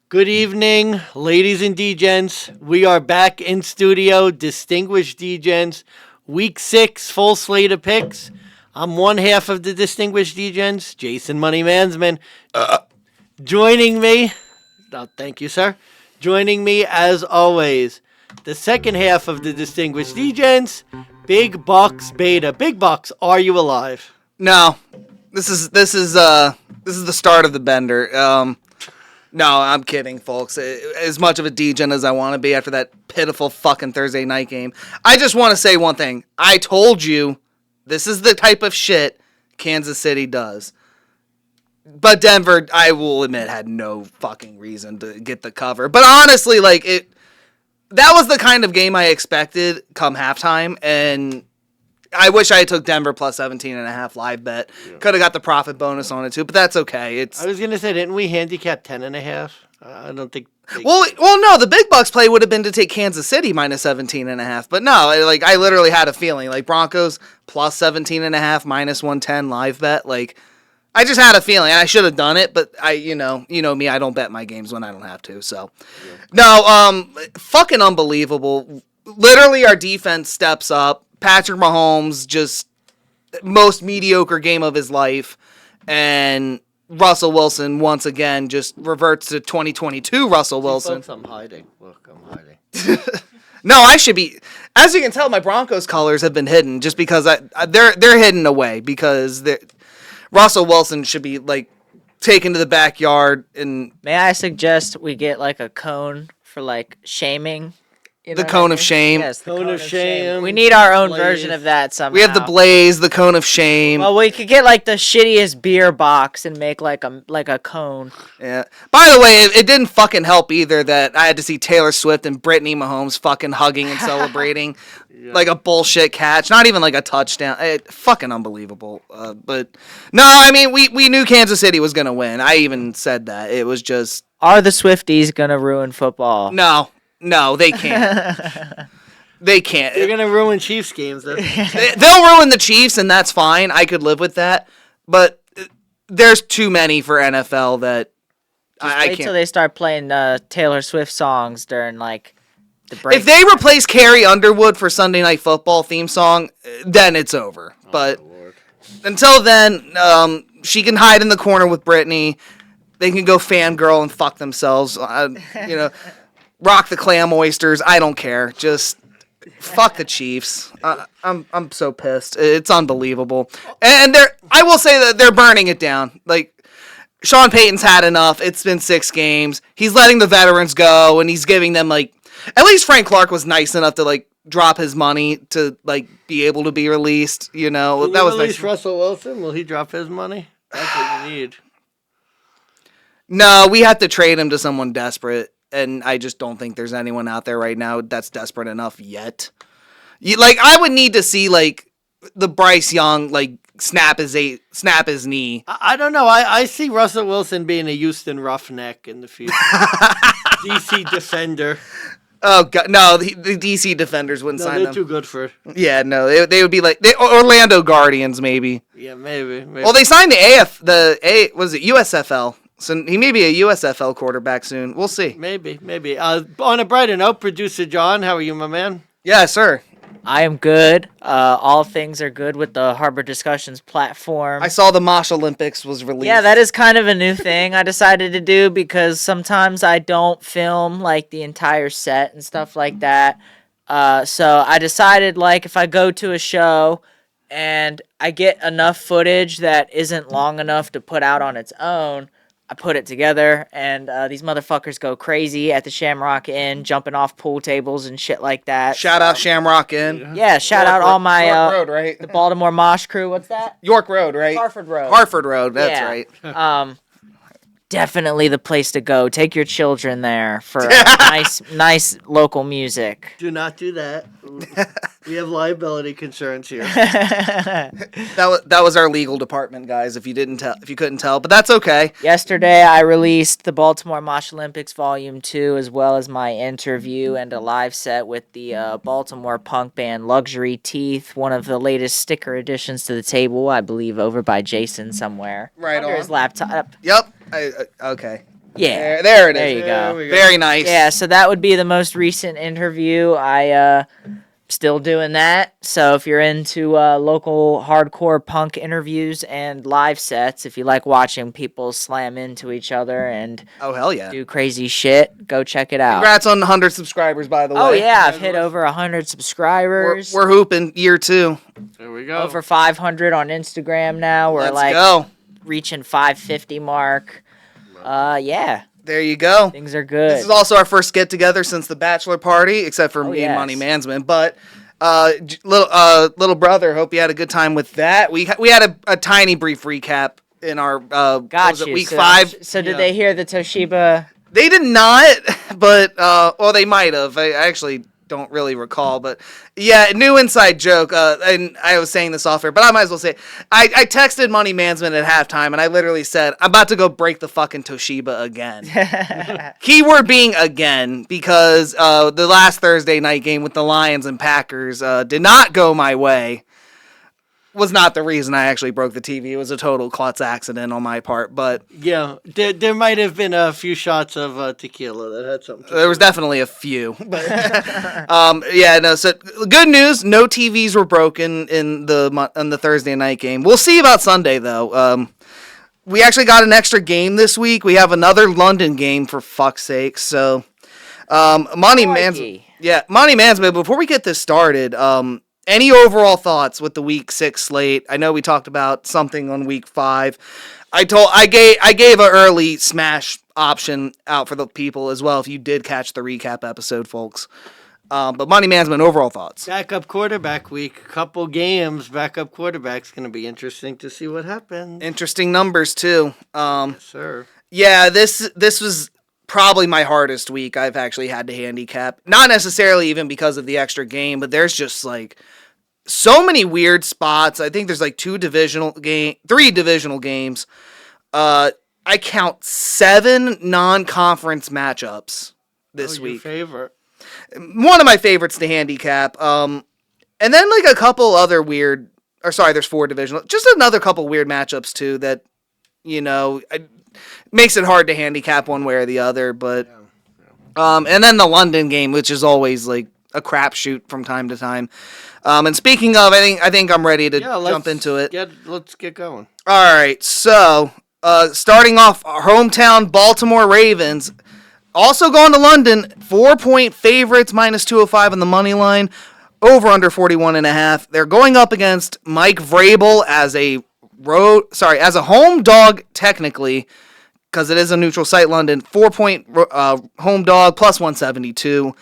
Good evening, ladies and DeGents. We are back in studio, distinguished DeGents. Week 6, full slate of picks. I'm one half of the distinguished DeGents, Jason Money Mansmann. Joining me, thank you, sir. Joining me, as always, the second half of the distinguished DeGents, Big Bucks Beta. Big Bucks, are you alive? No, this is the start of the bender. No, I'm kidding, folks. As much of a degen as I want to be after that pitiful fucking Thursday night game, I just want to say one thing. I told you this is the type of shit Kansas City does. But Denver, I will admit, had no fucking reason to get the cover. But honestly, that was the kind of game I expected come halftime, and I wish I took Denver plus 17.5 live bet. Yeah. Could have got the profit bonus on it too, but that's okay. I was gonna say, didn't we handicap 10.5? I don't think. Well, no. The big bucks play would have been to take Kansas City minus 17.5, but no. I literally had a feeling Broncos plus 17.5 minus 110 live bet. I just had a feeling, and I should have done it, but you know me, I don't bet my games when I don't have to. So, no, fucking unbelievable. Literally, our defense steps up. Patrick Mahomes, just most mediocre game of his life. And Russell Wilson, once again, just reverts to 2022 Russell Wilson. I'm hiding. Look, I'm hiding. No, I should be. As you can tell, my Broncos colors have been hidden just because they're hidden away because Russell Wilson should be, taken to the backyard. And may I suggest we get, a cone for, shaming? The cone of shame. Yes, the cone of shame. We need our own version of that somehow. We have the Blaze, the cone of shame. Well, we could get the shittiest beer box and make a cone. Yeah. By the way, it didn't fucking help either that I had to see Taylor Swift and Brittany Mahomes fucking hugging and celebrating like a bullshit catch. Not even a touchdown. Fucking unbelievable. But no, I mean we knew Kansas City was gonna win. I even said that. It was just. Are the Swifties gonna ruin football? No, they can't. They can't. They're going to ruin Chiefs games. They'll ruin the Chiefs, and that's fine. I could live with that. But there's too many for NFL that I can't. Wait till they start playing Taylor Swift songs during, the break. If they replace Carrie Underwood for Sunday Night Football theme song, then it's over. But until then, she can hide in the corner with Brittany. They can go fangirl and fuck themselves. Rock the clam oysters. I don't care. Just fuck the Chiefs. I'm so pissed. It's unbelievable. And I will say that they're burning it down. Sean Payton's had enough. It's been 6 games. He's letting the veterans go, and he's giving them at least Frank Clark was nice enough to drop his money to be able to be released. That was nice. Russell Wilson, will he drop his money? That's what you need. No, we have to trade him to someone desperate. And I just don't think there's anyone out there right now that's desperate enough yet. I would need to see the Bryce Young snap his knee. I don't know. I see Russell Wilson being a Houston Roughneck in the future. DC defender. Oh god, no! The DC defenders wouldn't sign them. They're too good for it. Yeah, no, they would be Orlando Guardians maybe. Yeah, maybe. Well, they signed was it USFL? So he may be a USFL quarterback soon. We'll see. Maybe. On a brighter note, producer John, how are you, my man? Yeah, sir. I am good. All things are good with the Harbor Discussions platform. I saw the Mosh Olympics was released. Yeah, that is kind of a new thing I decided to do because sometimes I don't film the entire set and stuff like that. So I decided if I go to a show and I get enough footage that isn't long enough to put out on its own, I put it together, and these motherfuckers go crazy at the Shamrock Inn, jumping off pool tables and shit like that. Shout out Shamrock Inn. Yeah, shout out all my York Road, right? the Baltimore Mosh crew. What's that? York Road, right? Harford Road. Harford Road, that's right. Definitely the place to go. Take your children there for nice local music. Do not do that. We have liability concerns here. That was our legal department, guys. If you couldn't tell, but that's okay. Yesterday, I released the Baltimore Mosh Olympics Volume 2, as well as my interview and a live set with the Baltimore punk band Luxury Teeth, one of the latest sticker additions to the table, I believe, over by Jason somewhere. Right under on his laptop. Yep. Okay. Yeah. There it is. There you There go. we go. Very nice. Yeah, so that would be the most recent interview. I still doing that. So if you're into local hardcore punk interviews and live sets, if you like watching people slam into each other and Oh, hell yeah. do crazy shit, go check it out. Congrats on 100 subscribers, by the way. Oh yeah, I've hit over 100 subscribers. We're hooping year 2. There we go. over 500 on Instagram now. We're Let's go. reaching 550 mark. Yeah, There you go. things are good. This is also our first get together since the bachelor party, except for me and yes. Money Mansmann. But little brother, hope you had a good time with that. We had a tiny brief recap in our what was it, week 5. So did they hear the Toshiba? They did not, but well, they might have. I actually don't really recall, but yeah, new inside joke. And I was saying this off air, but I might as well say it. I texted Money Mansmann at halftime, and I literally said, "I'm about to go break the fucking Toshiba again." Keyword being again, because the last Thursday night game with the Lions and Packers did not go my way. Was not the reason I actually broke the TV. It was a total klutz accident on my part, but Yeah, there might have been a few shots of tequila that had something to there was definitely a few. But yeah, no. So good news, no TVs were broken in the Thursday night game. We'll see about Sunday though. We actually got an extra game this week. We have another London game for fuck's sake. So Money Mansmann. Before we get this started, any overall thoughts with the week 6 slate? I know we talked about something on week 5. I gave an early smash option out for the people as well if you did catch the recap episode, folks. But Money Mansmann, overall thoughts. Backup quarterback week, couple games, backup quarterback's going to be interesting to see what happens. Interesting numbers too. Yes, sir. Yeah, this was probably my hardest week I've actually had to handicap. Not necessarily even because of the extra game, but there's just like so many weird spots. I think there's like 3 divisional games. I count 7 non-conference matchups this week. Your favorite. One of my favorites to handicap. And then like a couple other there's 4 divisional. Just another couple weird matchups too that, makes it hard to handicap one way or the other. But and then the London game, which is always like a crapshoot from time to time. And speaking of, I think I'm ready to jump into it. Let's get going. All right, so starting off, our hometown Baltimore Ravens, also going to London, 4-point favorites, minus 205 on the money line, over under 41.5. They're going up against Mike Vrabel as a home dog technically, because it is a neutral site. London, 4-point home dog plus 172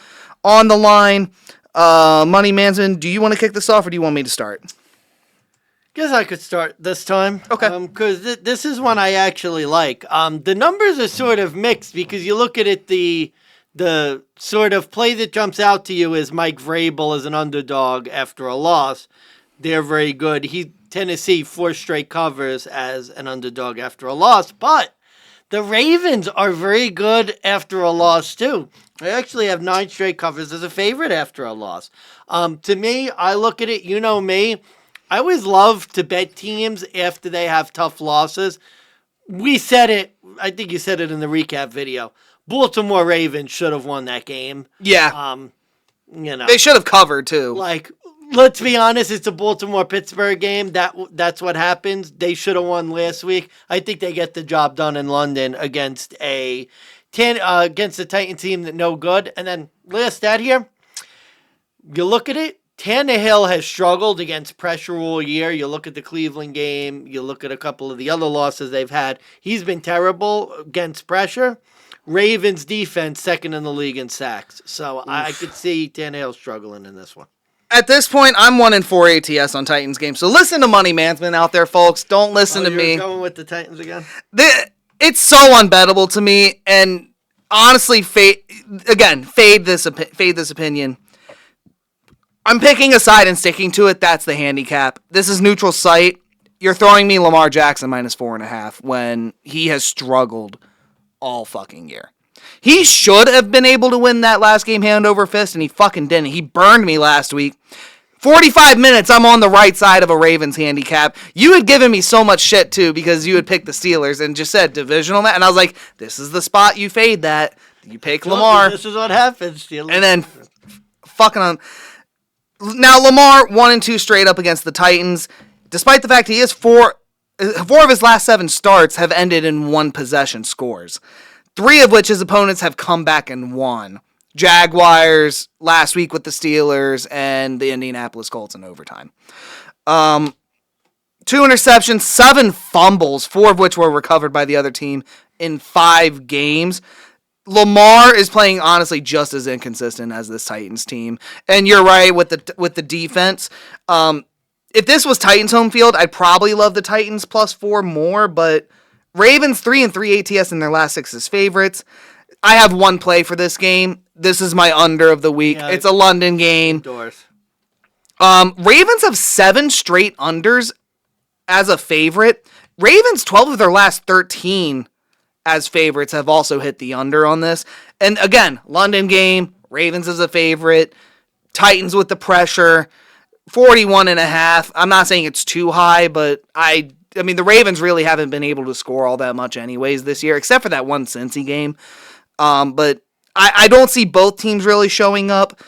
on the line. Money Mansmann, do you want to kick this off or do you want me to start? Guess I could start this time. Okay. Because this is one I actually like. The numbers are sort of mixed because you look at it, the sort of play that jumps out to you is Mike Vrabel as an underdog after a loss. They're very good. Tennessee 4 straight covers as an underdog after a loss, but the Ravens are very good after a loss too. They actually have 9 straight covers as a favorite after a loss. To me, I look at it, you know me, I always love to bet teams after they have tough losses. We said it, I think you said it in the recap video. Baltimore Ravens should have won that game. Yeah. They should have covered too. Like, let's be honest, it's a Baltimore-Pittsburgh game. That's what happens. They should have won last week. I think they get the job done in London against a Titan team that no good. And then last stat here, you look at it, Tannehill has struggled against pressure all year. You look at the Cleveland game, you look at a couple of the other losses they've had. He's been terrible against pressure. Ravens defense, second in the league in sacks. So I could see Tannehill struggling in this one. At this point, I'm 1-4 ATS on Titans games. So listen to Money Mansmann out there, folks. Don't listen to me. You're going with the Titans again? It's so unbettable to me, and honestly, fade this opinion. I'm picking a side and sticking to it. That's the handicap. This is neutral site. You're throwing me Lamar Jackson minus 4.5 when he has struggled all fucking year. He should have been able to win that last game hand over fist, and he fucking didn't. He burned me last week. 45 minutes, I'm on the right side of a Ravens handicap. You had given me so much shit, too, because you had picked the Steelers and just said divisional match. And I was like, this is the spot you fade that. You pick Lamar. This is what happens, Steelers. And then fucking on. Now, Lamar 1-2 straight up against the Titans. Despite the fact he is four of his last 7 starts have ended in 1 possession scores. 3 of which his opponents have come back and won. Jaguars last week with the Steelers and the Indianapolis Colts in overtime. 2 interceptions, 7 fumbles, 4 of which were recovered by the other team in 5 games. Lamar is playing honestly just as inconsistent as this Titans team. And you're right with the defense. If this was Titans home field, I'd probably love the Titans +4 more, but Ravens 3-3 ATS in their last 6 as favorites. I have one play for this game. This is my under of the week. Yeah, it's a London game. Ravens have 7 straight unders as a favorite. Ravens, 12 of their last 13 as favorites have also hit the under on this. And again, London game, Ravens as a favorite, Titans with the pressure. 41.5. I'm not saying it's too high, but I mean, the Ravens really haven't been able to score all that much anyways this year, except for that one Cincy game. But I don't see both teams really showing up.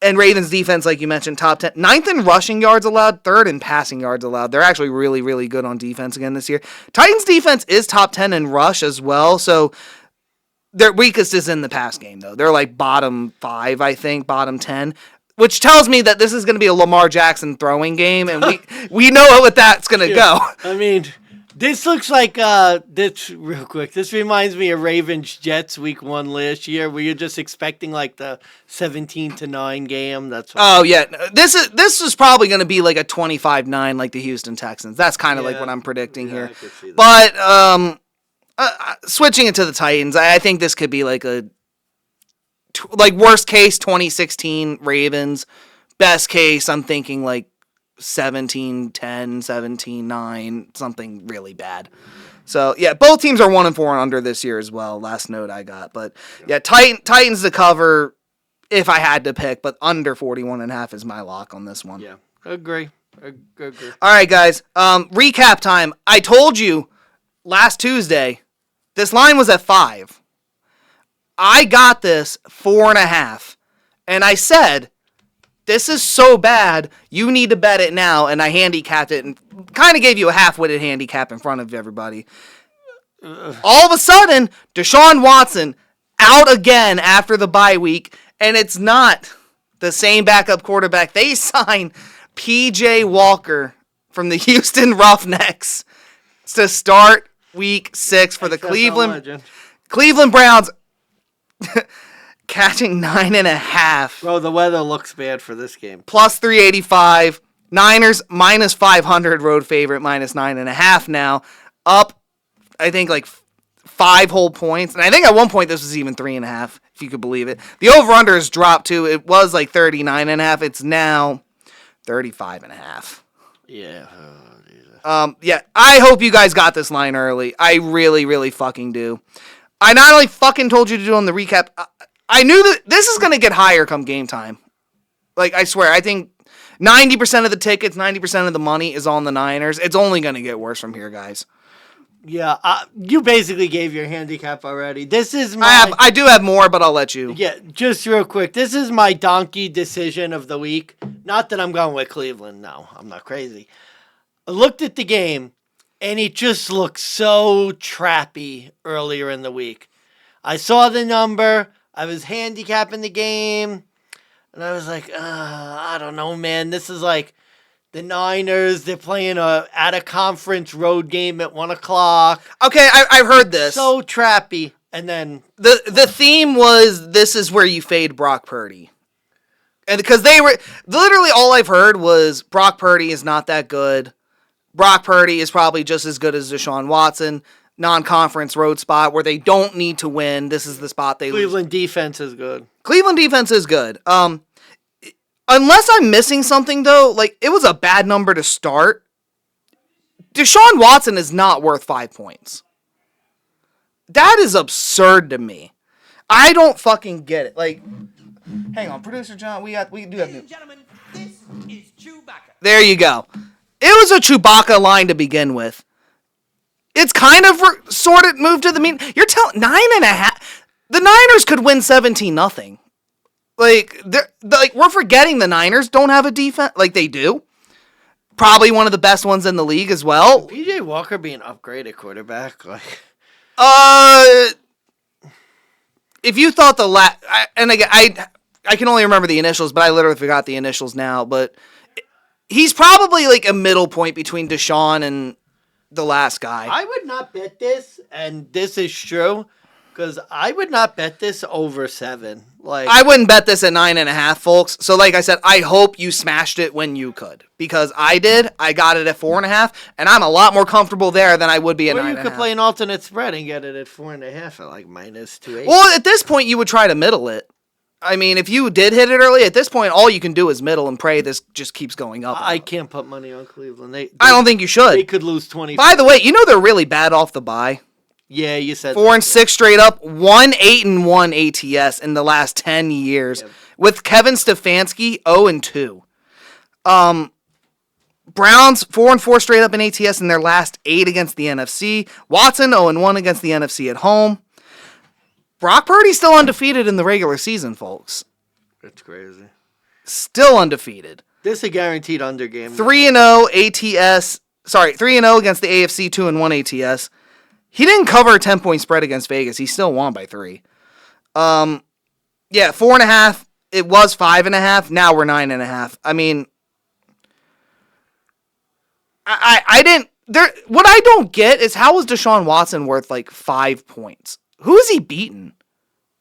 And Ravens defense, like you mentioned, top 10. 9th in rushing yards allowed, 3rd in passing yards allowed. They're actually really, really good on defense again this year. Titans defense is top 10 in rush as well, so their weakest is in the pass game, though. They're like bottom 5, I think, bottom 10. Which tells me that this is going to be a Lamar Jackson throwing game, and we know what that's going to go. I mean, this looks like, this real quick, this reminds me of Ravens-Jets week 1 last year, where you're just expecting like the 17-9 game. That's what oh, yeah. This is probably going to be like a 25-9 like the Houston Texans. That's kind of like what I'm predicting here. But switching it to the Titans, I think this could be like a worst case 2016 Ravens, best case I'm thinking like 17-10, 17-9, something really bad. So yeah, both teams are 1-4 under this year as well. Last note I got, but yeah, Titans to cover if I had to pick, but under 41.5 is my lock on this one. Yeah, agree. All right, guys. Recap time. I told you last Tuesday this line was at 5. I got this 4.5, and I said, this is so bad, you need to bet it now, and I handicapped it and kind of gave you a half-witted handicap in front of everybody. All of a sudden, Deshaun Watson out again after the bye week, and it's not the same backup quarterback. They signed P.J. Walker from the Houston Roughnecks to start week 6 for the Cleveland Browns. Catching 9.5. Bro, the weather looks bad for this game. Plus 385. Niners minus 500 road favorite, minus 9.5 now. Up, I think, like 5 whole points. And I think at one point this was even 3.5, if you could believe it. The over-under has dropped too. It was like 39.5. It's now 35.5. Yeah. Yeah, I hope you guys got this line early. I really, really fucking do. I not only fucking told you to do on the recap, I knew that this is going to get higher come game time. Like, I swear, I think 90% of the tickets, 90% of the money is on the Niners. It's only going to get worse from here, guys. Yeah, you basically gave your handicap already. This is my... I do have more, but I'll let you. Yeah, just real quick. This is my donkey decision of the week. Not that I'm going with Cleveland. No, I'm not crazy. I looked at the game, and it just looked so trappy earlier in the week. I saw the number. I was handicapping the game. And I was like, I don't know, man. This is like the Niners. They're playing a out-of-conference road game at 1 o'clock. Okay, I've heard this. So trappy. And then... The theme was, this is where you fade Brock Purdy. And because they were... Literally all I've heard was Brock Purdy is not that good. Brock Purdy is probably just as good as Deshaun Watson. Non-conference road spot where they don't need to win. This is the spot they lose. Cleveland defense is good. Cleveland defense is good. Unless I'm missing something, though, like, it was a bad number to start. Deshaun Watson is not worth 5 points. That is absurd to me. I don't fucking get it. Like, hang on, producer John, we do have new... Gentlemen, this There you go. It was a Chewbacca line to begin with. It's kind of sort of moved to the mean. You're telling 9.5. The Niners could win 17-0. Like we're forgetting the Niners don't have a defense like they do. Probably one of the best ones in the league as well. PJ Walker being upgraded quarterback, like. If you thought and again, I can only remember the initials, but I literally forgot the initials now. But he's probably like a middle point between Deshaun and the last guy. I would not bet this, and this is true, because I would not bet this over 7. Like I wouldn't bet this at 9.5, folks. So like I said, I hope you smashed it when you could, because I did. I got it at 4.5, and I'm a lot more comfortable there than I would be at 9.5. Or you could play an alternate spread and get it at 4.5 at like -280. Well, at this point, you would try to middle it. I mean, if you did hit it early, at this point, all you can do is middle and pray this just keeps going up. I can't put money on Cleveland. I don't think you should. They could lose 20. By the way, you know they're really bad off the bye. Yeah, you said 4-6 straight up, 1-8-1 ATS in the last 10 years. Yep. With Kevin Stefanski, 0-2. Browns 4-4 straight up in ATS in their last 8 against the NFC. Watson 0-1 against the NFC at home. Brock Purdy's still undefeated in the regular season, folks. That's crazy. Still undefeated. This is a guaranteed under game. 3-0 ATS. Sorry, 3-0 against the AFC, 2-1 ATS. He didn't cover a 10-point spread against Vegas. He still won by 3. Yeah, 4.5. It was 5.5. Now we're 9.5. I mean, I didn't. What I don't get is how is Deshaun Watson worth like 5 points? Who has he beaten?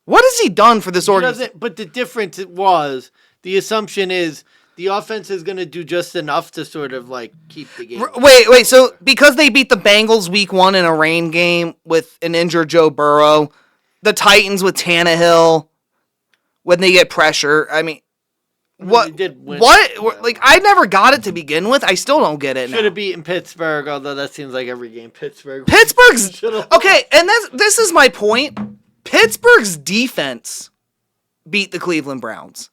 What has he done for this organization? But the difference was the assumption is the offense is going to do just enough to sort of like keep the game. Wait. So because they beat the Bengals week 1 in a rain game with an injured Joe Burrow, the Titans with Tannehill, when they get pressure, I mean, what? They did win. What? Like I never got it to begin with. I still don't get it. Should have beaten Pittsburgh, although that seems like every game Pittsburgh's okay, and this is my point. Pittsburgh's defense beat the Cleveland Browns.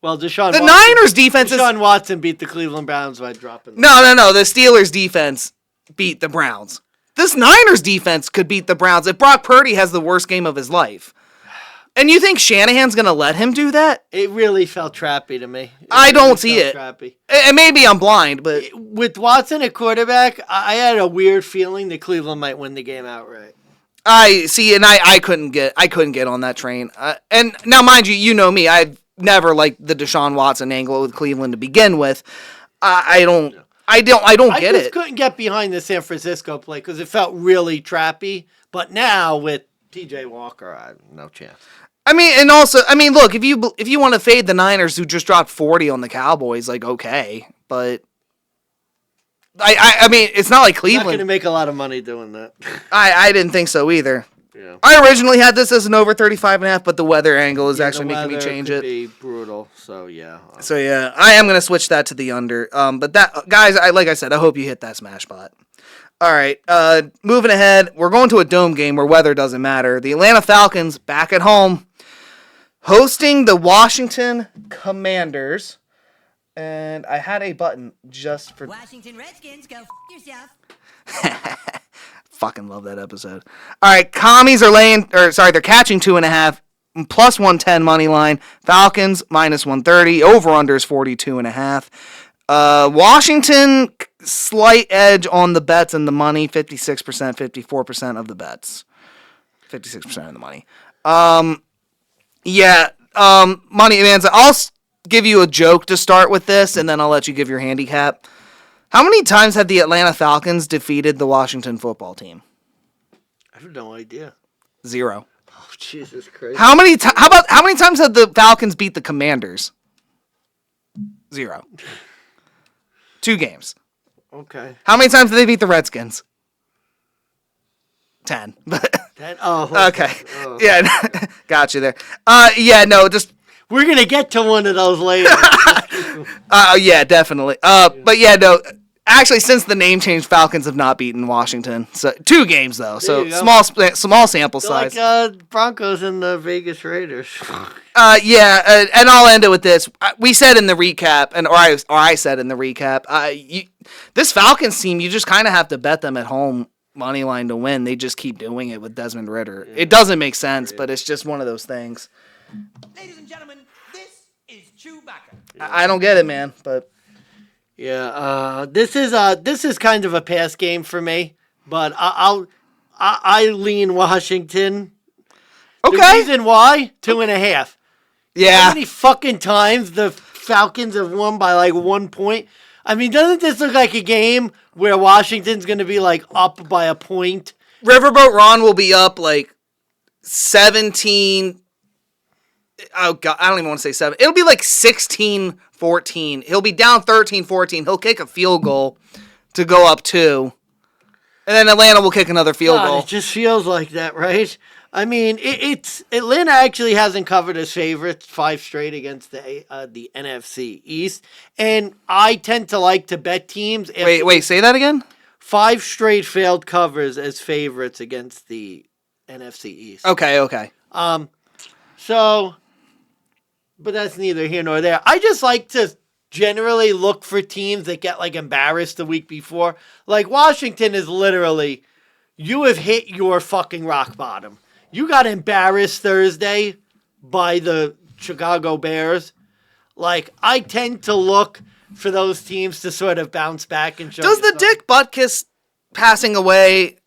Well, Niners defense Deshaun Watson beat the Cleveland Browns by dropping them. No. The Steelers defense beat the Browns. This Niners defense could beat the Browns if Brock Purdy has the worst game of his life. And you think Shanahan's going to let him do that? It really felt trappy to me. I don't see it. Trappy. And maybe I'm blind, but with Watson at quarterback, I had a weird feeling that Cleveland might win the game outright. I see, and I couldn't get on that train. And now, mind you, you know me. I've never liked the Deshaun Watson angle with Cleveland to begin with. I don't get it. I just couldn't get behind the San Francisco play because it felt really trappy. But now with PJ Walker, no chance. I mean, and also, look, if you want to fade the Niners who just dropped 40 on the Cowboys, like, okay, but I mean, it's not like Cleveland. Not going to make a lot of money doing that. I didn't think so either. Yeah. I originally had this as an over 35.5, but the weather angle is actually making me change it. Be brutal, so yeah. So yeah, I am going to switch that to the under. But that, guys, like I said, I hope you hit that smash spot. All right, moving ahead, we're going to a dome game where weather doesn't matter. The Atlanta Falcons back at home, hosting the Washington Commanders. And I had a button just for Washington Redskins, go yourself. Fucking love that episode. All right, commies are they're catching 2.5, plus 110 money line. Falcons minus 130. Over under is 42.5. Washington slight edge on the bets and the money. 56%, 54% of the bets. 56% of the money. Money Manza. I'll give you a joke to start with this, and then I'll let you give your handicap. How many times have the Atlanta Falcons defeated the Washington football team? I have no idea. 0. Oh, Jesus Christ. How many times have the Falcons beat the Commanders? 0. 2 games. Okay. How many times did they beat the Redskins? 10. 10? Oh. Okay. Oh. Yeah, got you there. We're going to get to one of those later. Yeah, definitely. But yeah, no. Actually, since the name change, Falcons have not beaten Washington. So 2 games though. So you go. small sample size. Like Broncos and the Vegas Raiders. And I'll end it with this. We said in the recap, or I said in the recap, this Falcons team, you just kind of have to bet them at home money line to win. They just keep doing it with Desmond Ridder. It doesn't make sense, but it's just one of those things. Ladies and gentlemen, this is Chewbacca. I don't get it, man. But Yeah, this is kind of a pass game for me, but I lean Washington. okay, The reason why 2.5. How yeah. many fucking times the Falcons have won by like 1 point? I mean, doesn't this look like a game where Washington's going to be like up by a point? Riverboat Ron will be up like 17. Oh, God, I don't even want to say 7. It'll be like 16-14. He'll be down 13-14. He'll kick a field goal to go up 2. And then Atlanta will kick another field God, goal. it just feels like that, right? I mean, it's Atlanta actually hasn't covered as favorites 5 straight against the NFC East, and I tend to like to bet teams. Wait, say that again? 5 straight failed covers as favorites against the NFC East. Okay. So, but that's neither here nor there. I just like to generally look for teams that get like embarrassed the week before. Like Washington is literally, you have hit your fucking rock bottom. You got embarrassed Thursday by the Chicago Bears. Like, I tend to look for those teams to sort of bounce back and show. Does the Dick Butkus passing away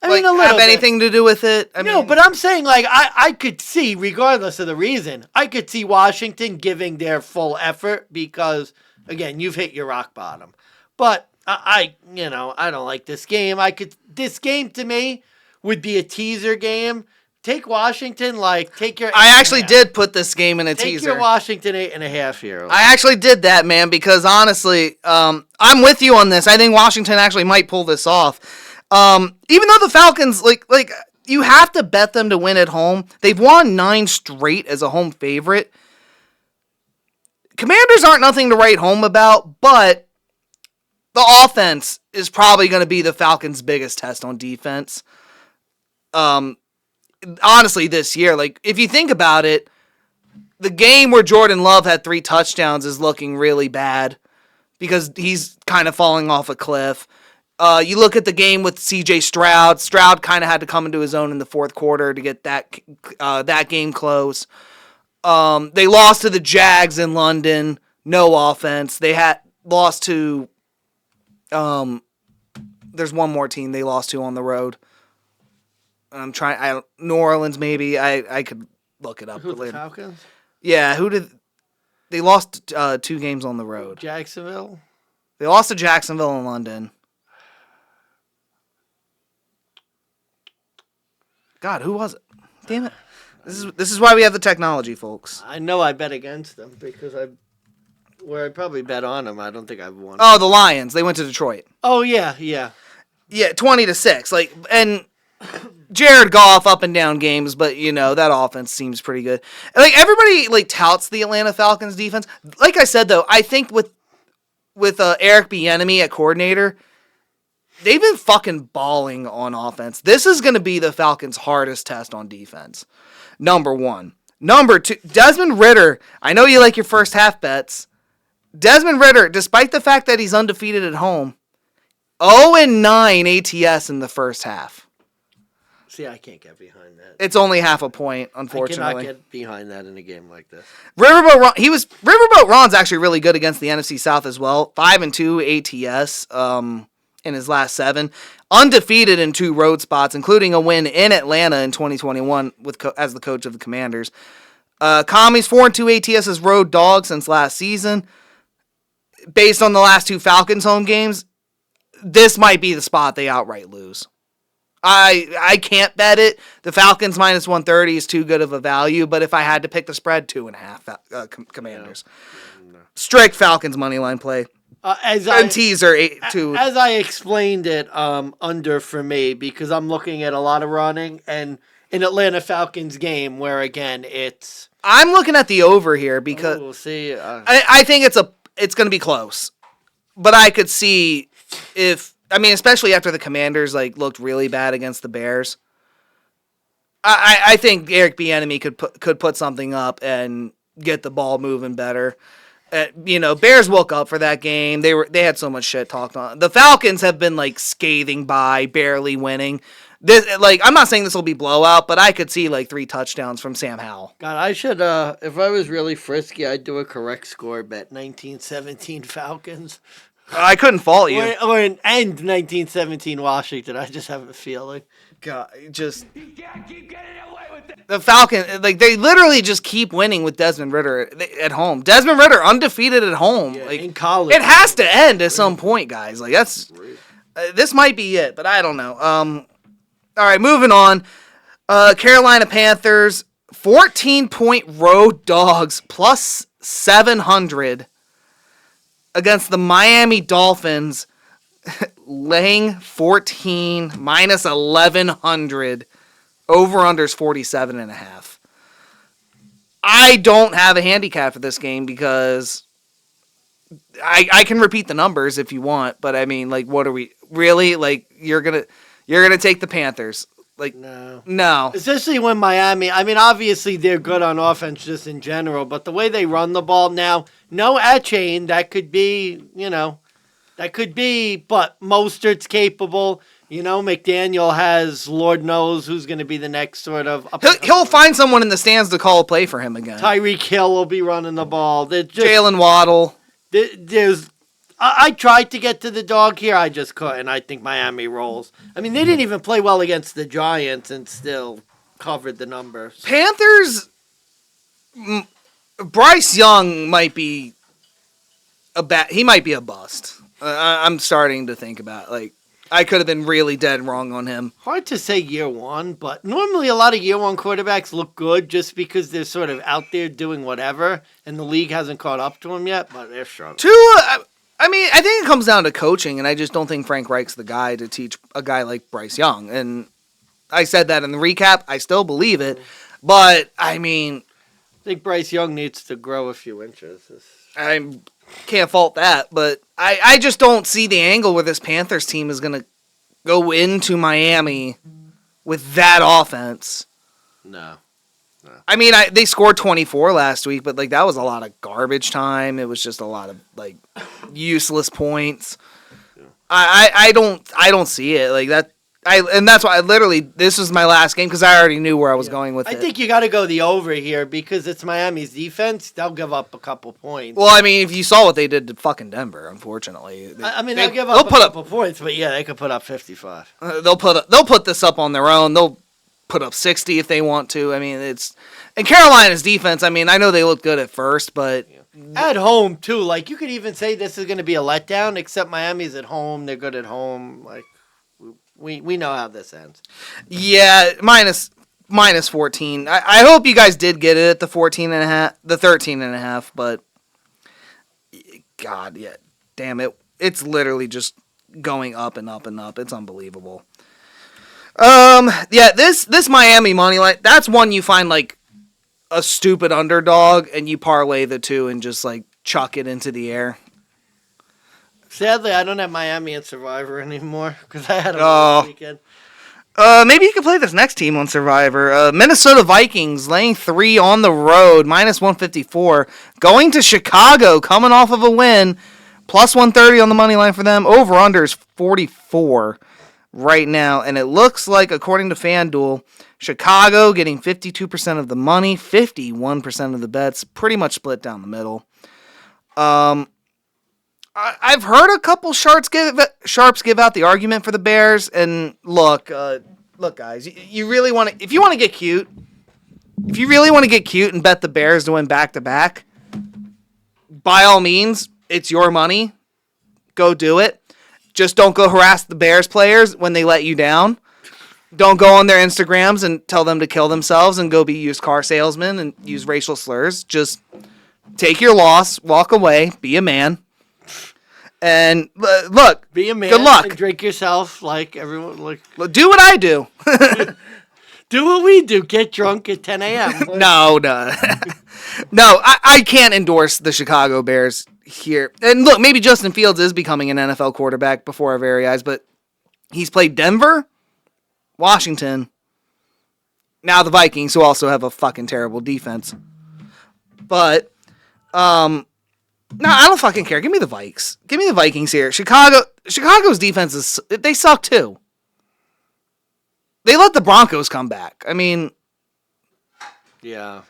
I mean, a little have bit. anything to do with it? No, but I'm saying, like, I could see, regardless of the reason, I could see Washington giving their full effort because, again, you've hit your rock bottom. But I don't like this game. This game to me would be a teaser game. Take Washington, take your. I actually did put this game in a Take teaser. your Washington 8.5 here. I actually did that, man, because honestly, I'm with you on this. I think Washington actually might pull this off. Even though the Falcons, you have to bet them to win at home. They've won 9 straight as a home favorite. Commanders aren't nothing to write home about, but the offense is probably going to be the Falcons' biggest test on defense. Honestly, this year, if you think about it, the game where Jordan Love had 3 touchdowns is looking really bad because he's kind of falling off a cliff. You look at the game with C.J. Stroud. Stroud kind of had to come into his own in the fourth quarter to get that game close. They lost to the Jags in London. No offense. They had lost to. There's one more team they lost to on the road. I'm trying. New Orleans, maybe. I could look it up Who, the later. Falcons? Yeah, who did? They lost 2 games on the road. Jacksonville? They lost to Jacksonville and London. God, who was it? Damn it! This is why we have the technology, folks. I know I bet against them because I probably bet on them. I don't think I've won. Oh, the Lions. They went to Detroit. Oh yeah. Yeah, 20-6. And Jared Goff up and down games, but that offense seems pretty good. Everybody touts the Atlanta Falcons defense. Like I said though, I think with Eric Bieniemy at coordinator, they've been fucking balling on offense. This is going to be the Falcons' hardest test on defense. Number 1. Number 2, Desmond Ridder. I know you like your first half bets. Desmond Ridder, despite the fact that he's undefeated at home, 0-9 ATS in the first half. See, I can't get behind that. It's only half a point, unfortunately. I cannot get behind that in a game like this. Riverboat Ron's actually really good against the NFC South as well. 5-2 ATS in his last 7. Undefeated in 2 road spots, including a win in Atlanta in 2021 as the coach of the Commanders. Commies 4-2 ATS as road dog since last season. Based on the last 2 Falcons home games, this might be the spot they outright lose. I can't bet it. The Falcons minus 130 is too good of a value, but if I had to pick the spread, 2.5 Commanders. No. Strict Falcons money line play. Teaser 8-2. As I explained it, under for me because I'm looking at a lot of running and an Atlanta Falcons game where again I'm looking at the over here because we'll see. I think it's going to be close. but I could see especially after the Commanders looked really bad against the Bears. I think Eric Bieniemy could put something up and get the ball moving better. Bears woke up for that game. They had so much shit talked on. The Falcons have been scathing by, barely winning. I'm not saying this will be blowout, but I could see 3 touchdowns from Sam Howell. God, I should, if I was really frisky, I'd do a correct score bet. 1917 Falcons. I couldn't fault you. Or an end 1917 Washington. I just have a feeling. God, just You can't keep getting away with it. the Falcons, they literally just keep winning with Desmond Ridder at home. Desmond Ridder undefeated at home. Yeah, in college. It has to end at some point, guys. That's this might be it, but I don't know. All right, moving on. Carolina Panthers 14-point road dogs plus 700 against the Miami Dolphins. Laying 14 minus 1,100. Over-unders 47.5. I don't have a handicap for this game because I can repeat the numbers if you want, but I mean, what are we really You're gonna take the Panthers? No. Especially when Miami, obviously they're good on offense just in general, but the way they run the ball now, no Achane, that could be, but Mostert's capable. McDaniel has, Lord knows who's going to be the next sort of... He'll find someone in the stands to call a play for him again. Tyreek Hill will be running the ball. Jalen Waddle. I tried to get to the dog here. I just couldn't. I think Miami rolls. They didn't even play well against the Giants and still covered the numbers. Panthers... Bryce Young might be he might be a bust. I'm starting to think about I could have been really dead wrong on him. Hard to say year one, but normally a lot of year one quarterbacks look good just because they're sort of out there doing whatever, and the league hasn't caught up to them yet, but they're strong. I think it comes down to coaching, and I just don't think Frank Reich's the guy to teach a guy like Bryce Young. And I said that in the recap. I still believe it, but I think Bryce Young needs to grow a few inches. I can't fault that, but I just don't see the angle where this Panthers team is going to go into Miami with that offense. No. They scored 24 last week, but that was a lot of garbage time. It was just a lot of useless points. Yeah. I don't see it that. And that's why this was my last game because I already knew where I was going with it. I think you got to go the over here because it's Miami's defense. They'll give up a couple points. Well, if you saw what they did to fucking Denver, unfortunately. They'll give up a couple points, but yeah, they could put up 55. They'll put this up on their own. They'll put up 60 if they want to. And Carolina's defense, I know they looked good at first, but... At home, too. You could even say this is going to be a letdown, except Miami's at home. They're good at home. We know how this ends. Yeah, minus 14. I hope you guys did get it at the 14.5, the 13.5, but God, yeah, damn it, it's literally just going up and up and up. It's unbelievable. Yeah, this Miami money line, that's one you find a stupid underdog and you parlay the two and just chuck it into the air. Sadly, I don't have Miami and Survivor anymore because I had them last weekend. Maybe you could play this next team on Survivor. Minnesota Vikings laying 3 on the road, minus 154. Going to Chicago, coming off of a win, plus 130 on the money line for them. Over-under is 44 right now. And it looks like, according to FanDuel, Chicago getting 52% of the money, 51% of the bets, pretty much split down the middle. I've heard a couple sharps give out the argument for the Bears, and look, guys, you really want to, if you want to get cute and bet the Bears to win back-to-back, by all means, it's your money. Go do it. Just don't go harass the Bears players when they let you down. Don't go on their Instagrams and tell them to kill themselves and go be used car salesmen and use racial slurs. Just take your loss, walk away, be a man. And look, be a man. Good luck. And drink yourself like everyone. Do what I do. Do what we do. Get drunk at 10 a.m. No. No, I can't endorse the Chicago Bears here. And look, maybe Justin Fields is becoming an NFL quarterback before our very eyes, but he's played Denver, Washington, now the Vikings, who also have a fucking terrible defense. But, no, I don't fucking care. Give me the Vikes. Give me the Vikings here. Chicago's defense they suck too. They let the Broncos come back. I mean, Yeah.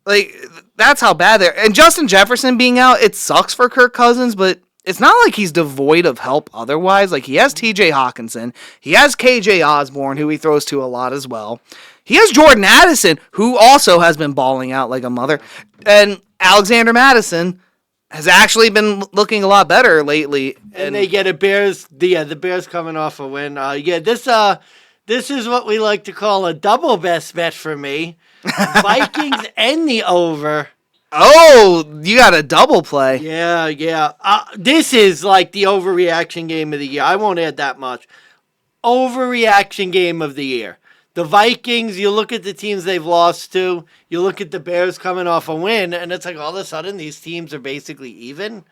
like, that's how bad they're. And Justin Jefferson being out, it sucks for Kirk Cousins, but it's not like he's devoid of help otherwise. Like, he has TJ Hawkinson. He has KJ Osborne, who he throws to a lot as well. He has Jordan Addison, who also has been balling out like a mother. And Alexander Madison has actually been looking a lot better lately. And they get the Bears coming off a win. This is what we like to call a double best bet for me. Vikings and the over. Oh, you got a double play. Yeah. This is like the overreaction game of the year. I won't add that much. Overreaction game of the year. The Vikings, you look at the teams they've lost to, you look at the Bears coming off a win, and it's like all of a sudden these teams are basically even.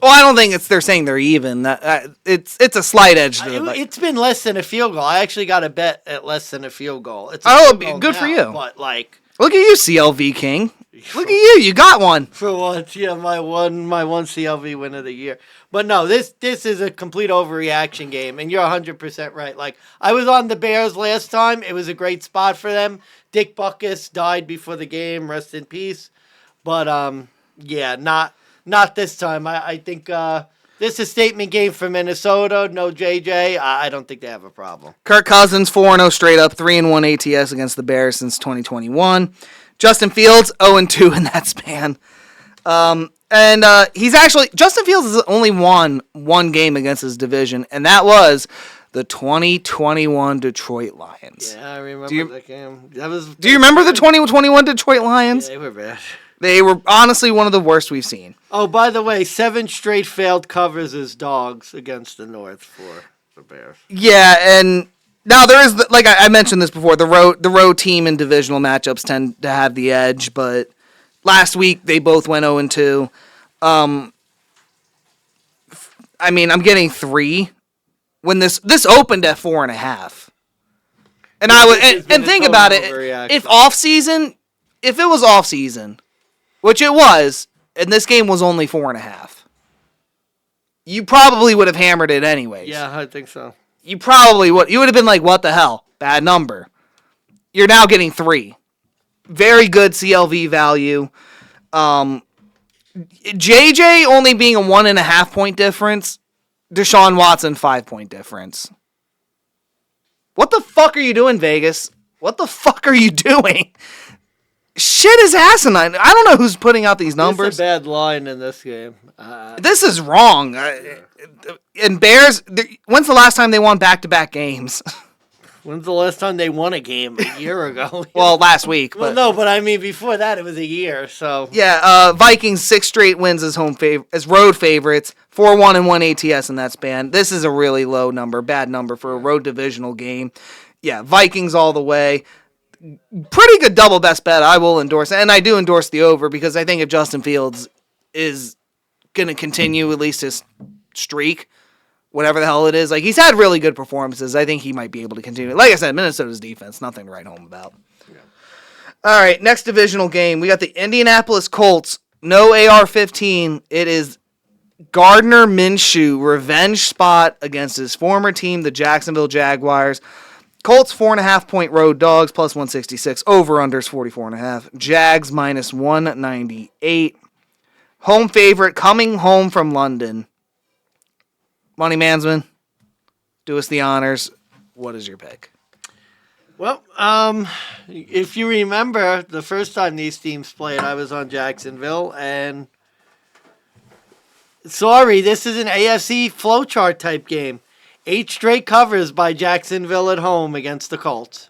Well, I don't think they're saying they're even. It's a slight edge to the It's been less than a field goal. I actually got a bet at less than a field goal. It's good for you. But like, look at you, CLV King. Look at you. You got one. for once, yeah, my one CLV win of the year. But no, this is a complete overreaction game, and you're 100% right. Like, I was on the Bears last time. It was a great spot for them. Dick Butkus died before the game. Rest in peace. But yeah, not this time. I think this is a statement game for Minnesota. No JJ. I don't think they have a problem. Kirk Cousins 4-0 straight up, 3-1 ATS against the Bears since 2021. Justin Fields 0-2 in that span. And he's actually, Justin Fields has only won one game against his division, and that was the 2021 Detroit Lions. Yeah, I remember that game. Do you remember the 2021 Detroit Lions? Yeah, they were bad. They were honestly one of the worst we've seen. Oh, by the way, 7 straight failed covers as dogs against the North for the Bears. Yeah, and now there is, like I mentioned this before, the road team in divisional matchups tend to have the edge, but last week they both went 0-2. I mean, I'm getting 3 when this opened at 4.5. And I would and think about it, if it was off season, which it was, and this game was only 4.5, you probably would have hammered it anyways. Yeah, I think so. You probably would. You would have been like, what the hell? Bad number. You're now getting 3. Very good CLV value. JJ only being a 1.5 point difference. Deshaun Watson 5-point difference. What the fuck are you doing, Vegas? What the fuck are you doing? Shit is asinine. I don't know who's putting out these numbers. It's a bad line in this game. This is wrong. And Bears, when's the last time they won back-to-back games? When's the last time they won a game? A year ago. Well, last week. Well, no, but I mean before that it was a year. So yeah, Vikings 6 straight wins as road favorites, 4-1 and 1 ATS in that span. This is a really low number, bad number for a road divisional game. Yeah, Vikings all the way. Pretty good double best bet. I will endorse it, and I do endorse the over because I think if Justin Fields is going to continue at least his streak, whatever the hell it is. Like, he's had really good performances. I think he might be able to continue. Like I said, Minnesota's defense, nothing to write home about. Yeah. All right, next divisional game. We got the Indianapolis Colts. No AR-15. It is Gardner Minshew revenge spot against his former team, the Jacksonville Jaguars. Colts 4.5-point road dogs, plus 166. Over-unders 44.5. Jags minus 198. Home favorite coming home from London. Money Mansmann, do us the honors. What is your pick? Well, if you remember, the first time these teams played, I was on Jacksonville, and sorry, this is an AFC flowchart type game. 8 straight covers by Jacksonville at home against the Colts.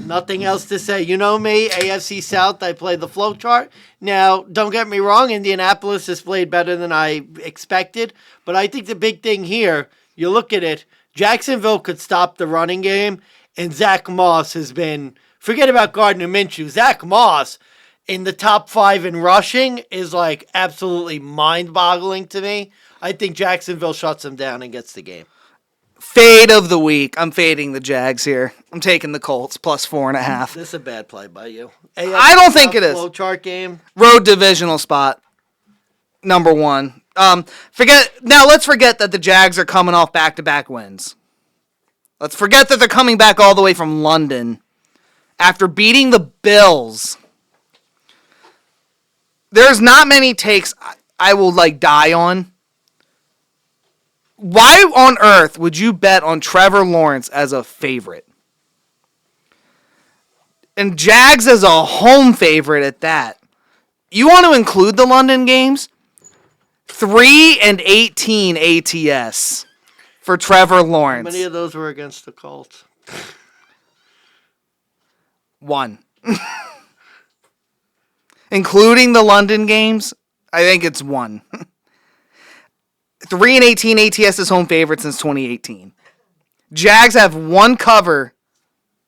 Nothing else to say. You know me, AFC South, I play the flowchart. Now, don't get me wrong, Indianapolis has played better than I expected, but I think the big thing here, you look at it, Jacksonville could stop the running game, and Zach Moss has been, forget about Gardner Minshew, Zach Moss in the top 5 in rushing is like absolutely mind-boggling to me. I think Jacksonville shuts them down and gets the game. Fade of the week. I'm fading the Jags here. I'm taking the Colts plus 4.5. This is a bad play by you. I don't think it is. Flow chart game. Road divisional spot. Number 1. Let's forget that the Jags are coming off back-to-back wins. Let's forget that they're coming back all the way from London after beating the Bills. There's not many takes I will die on. Why on earth would you bet on Trevor Lawrence as a favorite? And Jags as a home favorite at that. You want to include the London games? 3-18 ATS for Trevor Lawrence. How many of those were against the Colts? 1. Including the London games, I think it's 1. 3-18 ATS is home favorite since 2018. Jags have 1 cover.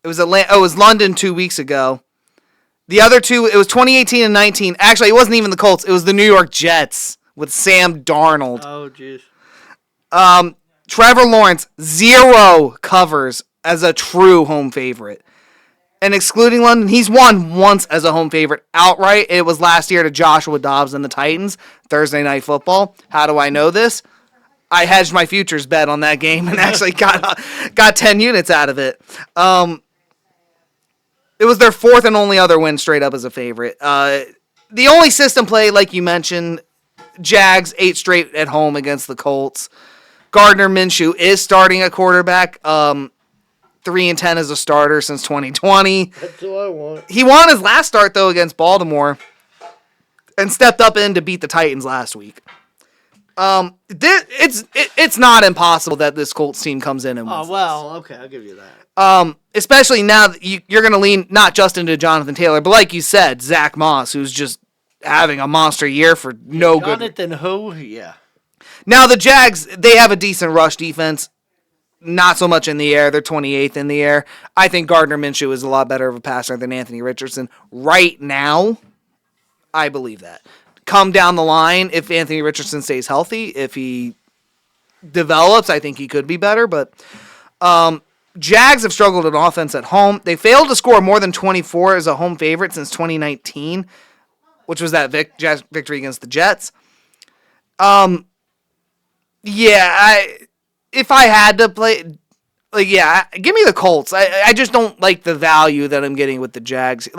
It was London 2 weeks ago. The other 2, it was 2018 and 19. Actually, it wasn't even the Colts. It was the New York Jets with Sam Darnold. Oh, jeez. Trevor Lawrence, 0 covers as a true home favorite. And excluding London, he's won once as a home favorite outright. It was last year to Joshua Dobbs and the Titans, Thursday Night Football. How do I know this? I hedged my futures bet on that game and actually got 10 units out of it. It was their 4th and only other win straight up as a favorite. The only system play, like you mentioned, Jags 8 straight at home against the Colts. Gardner Minshew is starting at quarterback. 3-10 as a starter since 2020. That's what I want. He won his last start, though, against Baltimore and stepped up in to beat the Titans last week. It's not impossible that this Colts team comes in and wins. Oh, well, okay, I'll give you that. Especially now that you're going to lean not just into Jonathan Taylor, but like you said, Zach Moss, who's just having a monster year for no good. Jonathan who? Yeah. Now, the Jags, they have a decent rush defense. Not so much in the air. They're 28th in the air. I think Gardner Minshew is a lot better of a passer than Anthony Richardson. Right now, I believe that. Come down the line, if Anthony Richardson stays healthy, if he develops, I think he could be better. But Jags have struggled in offense at home. They failed to score more than 24 as a home favorite since 2019, which was that victory against the Jets. If I had to play, give me the Colts. I just don't like the value that I'm getting with the Jags.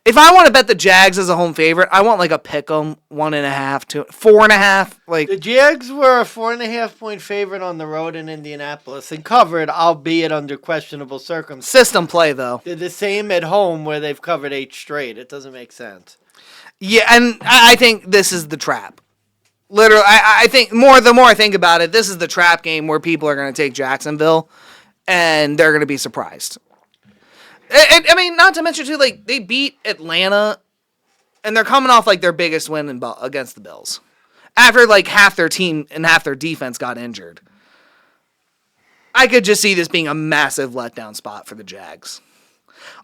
If I want to bet the Jags as a home favorite, I want a pick 'em 1.5 to 4.5. The Jags were a 4.5 point favorite on the road in Indianapolis and covered, albeit under questionable circumstances. System play though. They're the same at home where they've covered 8 straight. It doesn't make sense. Yeah, and I think this is the trap. Literally, I think the more I think about it, this is the trap game where people are going to take Jacksonville, and they're going to be surprised. I mean, not to mention too, they beat Atlanta, and they're coming off their biggest win against the Bills, after half their team and half their defense got injured. I could just see this being a massive letdown spot for the Jags.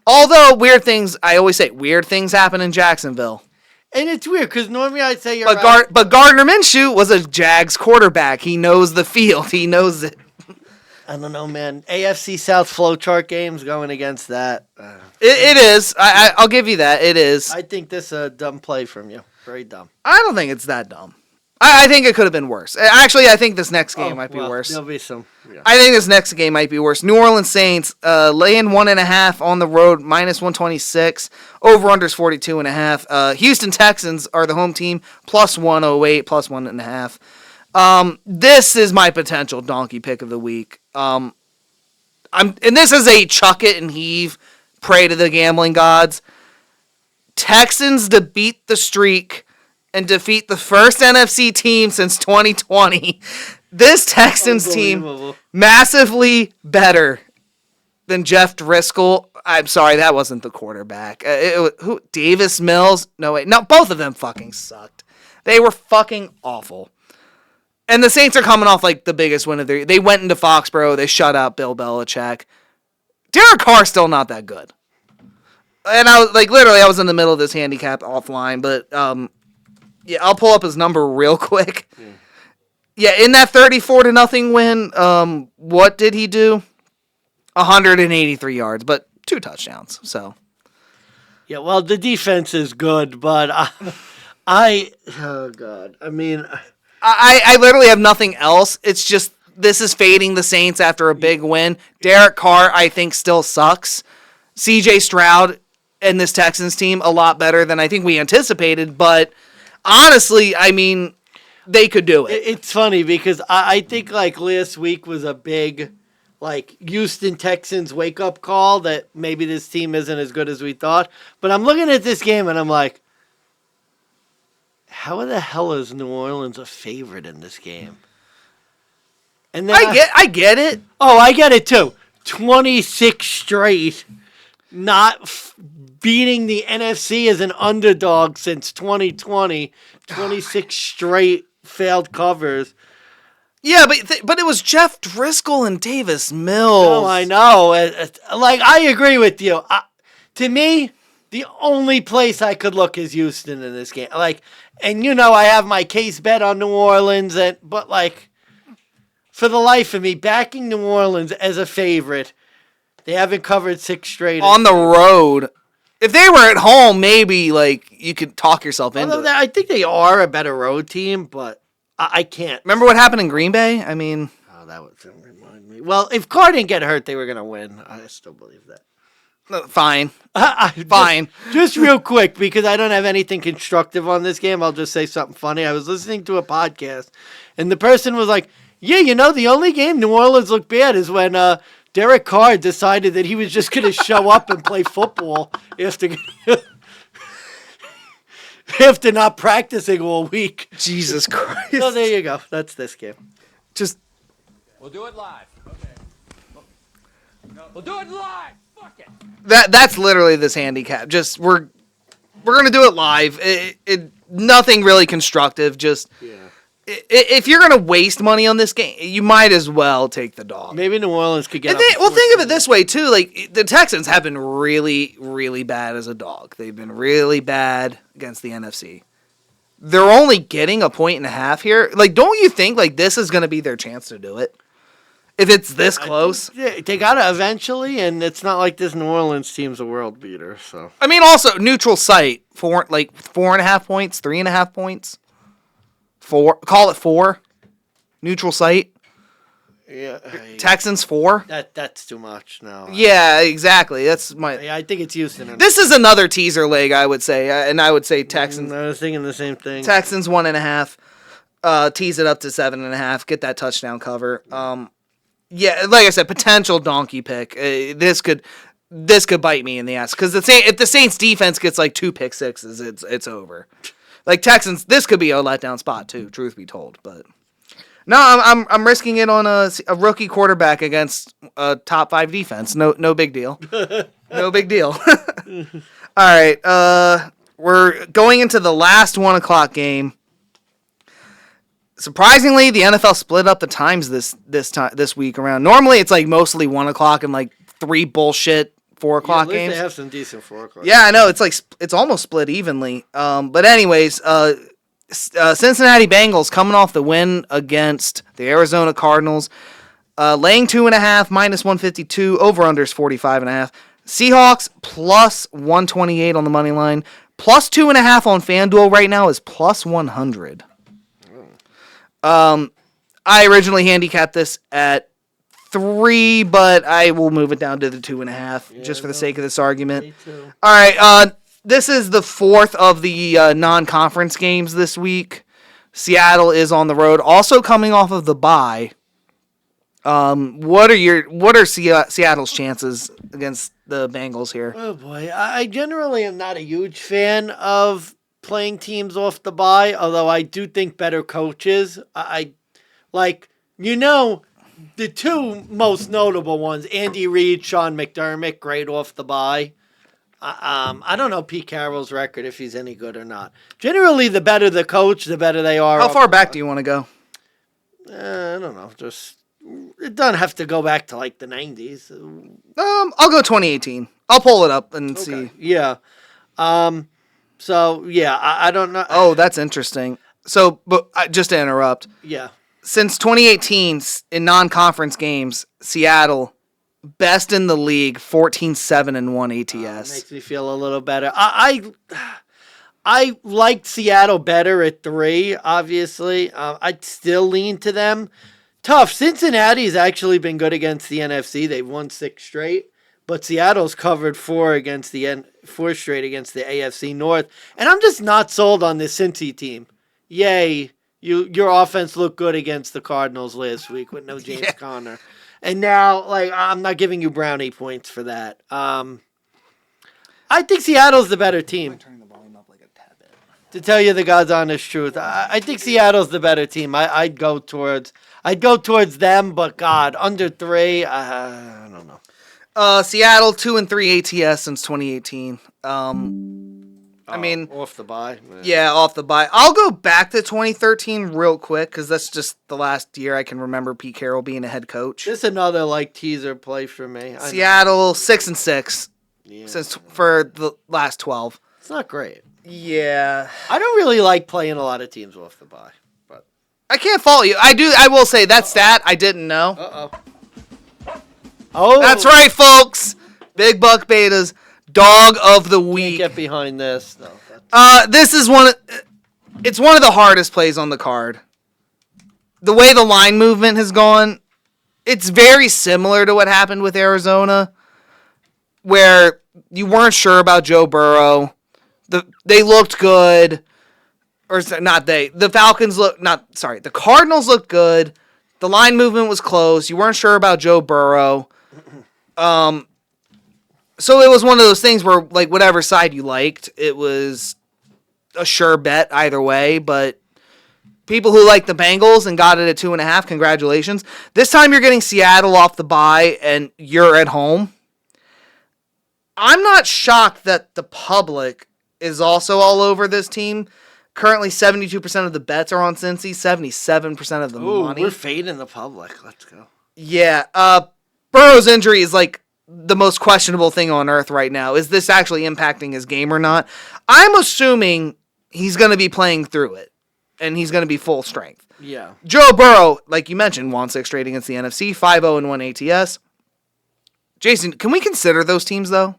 Although I always say weird things happen in Jacksonville. And it's weird because normally I'd say you're but Gardner Minshew was a Jags quarterback. He knows the field. He knows it. I don't know, man. AFC South flowchart games going against that. It is. I'll give you that. It is. I think this is a dumb play from you. Very dumb. I don't think it's that dumb. I think it could have been worse. Actually, I think this next game might be worse. There'll be some. Yeah. I think this next game might be worse. New Orleans Saints laying 1.5 on the road, minus 126. Over unders 42.5. Houston Texans are the home team, plus 108, plus 1.5. This is my potential donkey pick of the week. And this is a chuck it and heave, pray to the gambling gods. Texans to beat the streak and defeat the first NFC team since 2020. This Texans team, massively better than Jeff Driscoll. I'm sorry, that wasn't the quarterback. Davis Mills? No, wait. No, both of them fucking sucked. They were fucking awful. And the Saints are coming off the biggest win of their year. They went into Foxborough. They shut out Bill Belichick. Derek Carr's still not that good. And I was literally, I was in the middle of this handicap offline, but yeah, I'll pull up his number real quick. Yeah, in that 34-0 win, what did he do? 183 yards, but 2 touchdowns. So Yeah, well, the defense is good, but oh God, I mean, I literally have nothing else. It's just this is fading the Saints after a big win. Derek Carr, I think, still sucks. C.J. Stroud and this Texans team a lot better than I think we anticipated, but honestly, I mean, they could do it. it's funny because I think like last week was a big like Houston Texans wake up call that maybe this team isn't as good as we thought. But I'm looking at this game and I'm like, how the hell is New Orleans a favorite in this game? And then I get it. Oh, I get it too. 26 straight, not beating the NFC as an underdog since 2020. 26 straight failed covers. Yeah, but it was Jeff Driscoll and Davis Mills. Oh, I know. Like, I agree with you. To me, the only place I could look is Houston in this game. Like, and you know, I have my case bet on New Orleans, but like, for the life of me, backing New Orleans as a favorite, they haven't covered 6 straight on the road. If they were at home, maybe like you could talk yourself into it. I think they are a better road team, but I can't. Remember what happened in Green Bay? I mean, oh, that would remind me. Well, if Carr didn't get hurt, they were gonna win. I still believe that. Fine. Fine. Just real quick, because I don't have anything constructive on this game, I'll just say something funny. I was listening to a podcast, and the person was like, yeah, you know, the only game New Orleans looked bad is when Derek Carr decided that he was just going to show up and play football after not practicing all week. Jesus Christ. So there you go. That's this game. Just We'll do it live. Okay. We'll do it live. Fuck it. that's literally this handicap. Just we're gonna do it live. Nothing really constructive. Just if you're gonna waste money on this game, you might as well take the dog. Maybe New Orleans could get. Well, think of it this way too. Like the Texans have been really, really bad as a dog. They've been really bad against the NFC. They're only getting 1.5 here. Like, don't you think like this is gonna be their chance to do it? If it's this close, They got to eventually, and it's not like this New Orleans team's a world beater. So I mean, also neutral site 4.5 points, 3.5 points. 4, call it 4. Neutral site. yeah, Texans 4. that's too much. No. Yeah, exactly. That's my. I think it's Houston. This is another teaser leg, I would say, and I would say Texans. I was thinking the same thing. Texans 1.5. Tease it up to 7.5. Get that touchdown cover. Yeah, like I said, potential donkey pick. This could bite me in the ass because if the Saints defense gets like 2 pick sixes, it's over. Like Texans, this could be a letdown spot too. Truth be told, but no, I'm risking it on a rookie quarterback against a top 5 defense. No big deal. No big deal. All right, we're going into the last 1:00 game. Surprisingly, the NFL split up the times this week around. Normally, it's like mostly 1:00 and like 3 bullshit 4:00 games. They have some decent 4:00. Yeah, I know. It's like it's almost split evenly. But anyways, Cincinnati Bengals coming off the win against the Arizona Cardinals, laying 2.5 minus 152. Over unders 45.5. Seahawks plus 128 on the money line. Plus 2.5 on FanDuel right now is plus 100. I originally handicapped this at 3, but I will move it down to the 2.5 just for the sake of this argument. All right, this is the 4th of the non-conference games this week. Seattle is on the road, also coming off of the bye. What are Seattle's chances against the Bengals here? Oh boy, I generally am not a huge fan of playing teams off the bye, although I do think better coaches. I like, you know, the 2 most notable ones, Andy Reid, Sean McDermott, great off the bye. I don't know Pete Carroll's record, if he's any good or not. Generally, the better the coach, the better they are. How far back do you want to go? I don't know. Just, it doesn't have to go back to like the 90s. I'll go 2018. I'll pull it up and see. Yeah. So, yeah, I don't know. Oh, that's interesting. So, but just to interrupt, Yeah. since 2018 in non-conference games, Seattle best in the league, 14-7-1 ATS. Makes me feel a little better. I liked Seattle better at 3, obviously. I'd still lean to them. Tough. Cincinnati's actually been good against the NFC. They've won 6 straight. But Seattle's covered 4 straight against the AFC North. And I'm just not sold on this Cincy team. Yay. Your offense looked good against the Cardinals last week with no James Conner. And now, I'm not giving you brownie points for that. I think Seattle's the better team. Turn the volume up like a tad bit. To tell you the God's honest truth, I think Seattle's the better team. I'd go towards them, but God, under 3, I don't know. Seattle 2-3 ATS since 2018. I mean, off the bye. Yeah, off the bye. I'll go back to 2013 real quick because that's just the last year I can remember Pete Carroll being a head coach. This is another teaser play for me. Seattle 6-6 since for the last 12. It's not great. Yeah, I don't really like playing a lot of teams off the bye, but I can't fault you. I will say that stat I didn't know. Oh, That's right, folks. Big Buck Betas, dog of the week. Can't get behind this. No. This is it's one of the hardest plays on the card. The way the line movement has gone, it's very similar to what happened with Arizona, where you weren't sure about Joe Burrow. They looked good, or not they. The the Cardinals looked good. The line movement was close. You weren't sure about Joe Burrow. So it was one of those things where, whatever side you liked, it was a sure bet either way. But people who liked the Bengals and got it at 2.5, congratulations. This time you're getting Seattle off the bye and you're at home. I'm not shocked that the public is also all over this team. Currently, 72% of the bets are on Cincy, 77% of the money. We're fading the public. Let's go. Yeah, Burrow's injury is the most questionable thing on earth right now. Is this actually impacting his game or not? I'm assuming he's going to be playing through it, and he's going to be full strength. Yeah. Joe Burrow, like you mentioned, won 6 straight against the NFC, 5-0-1 ATS. Jason, can we consider those teams, though?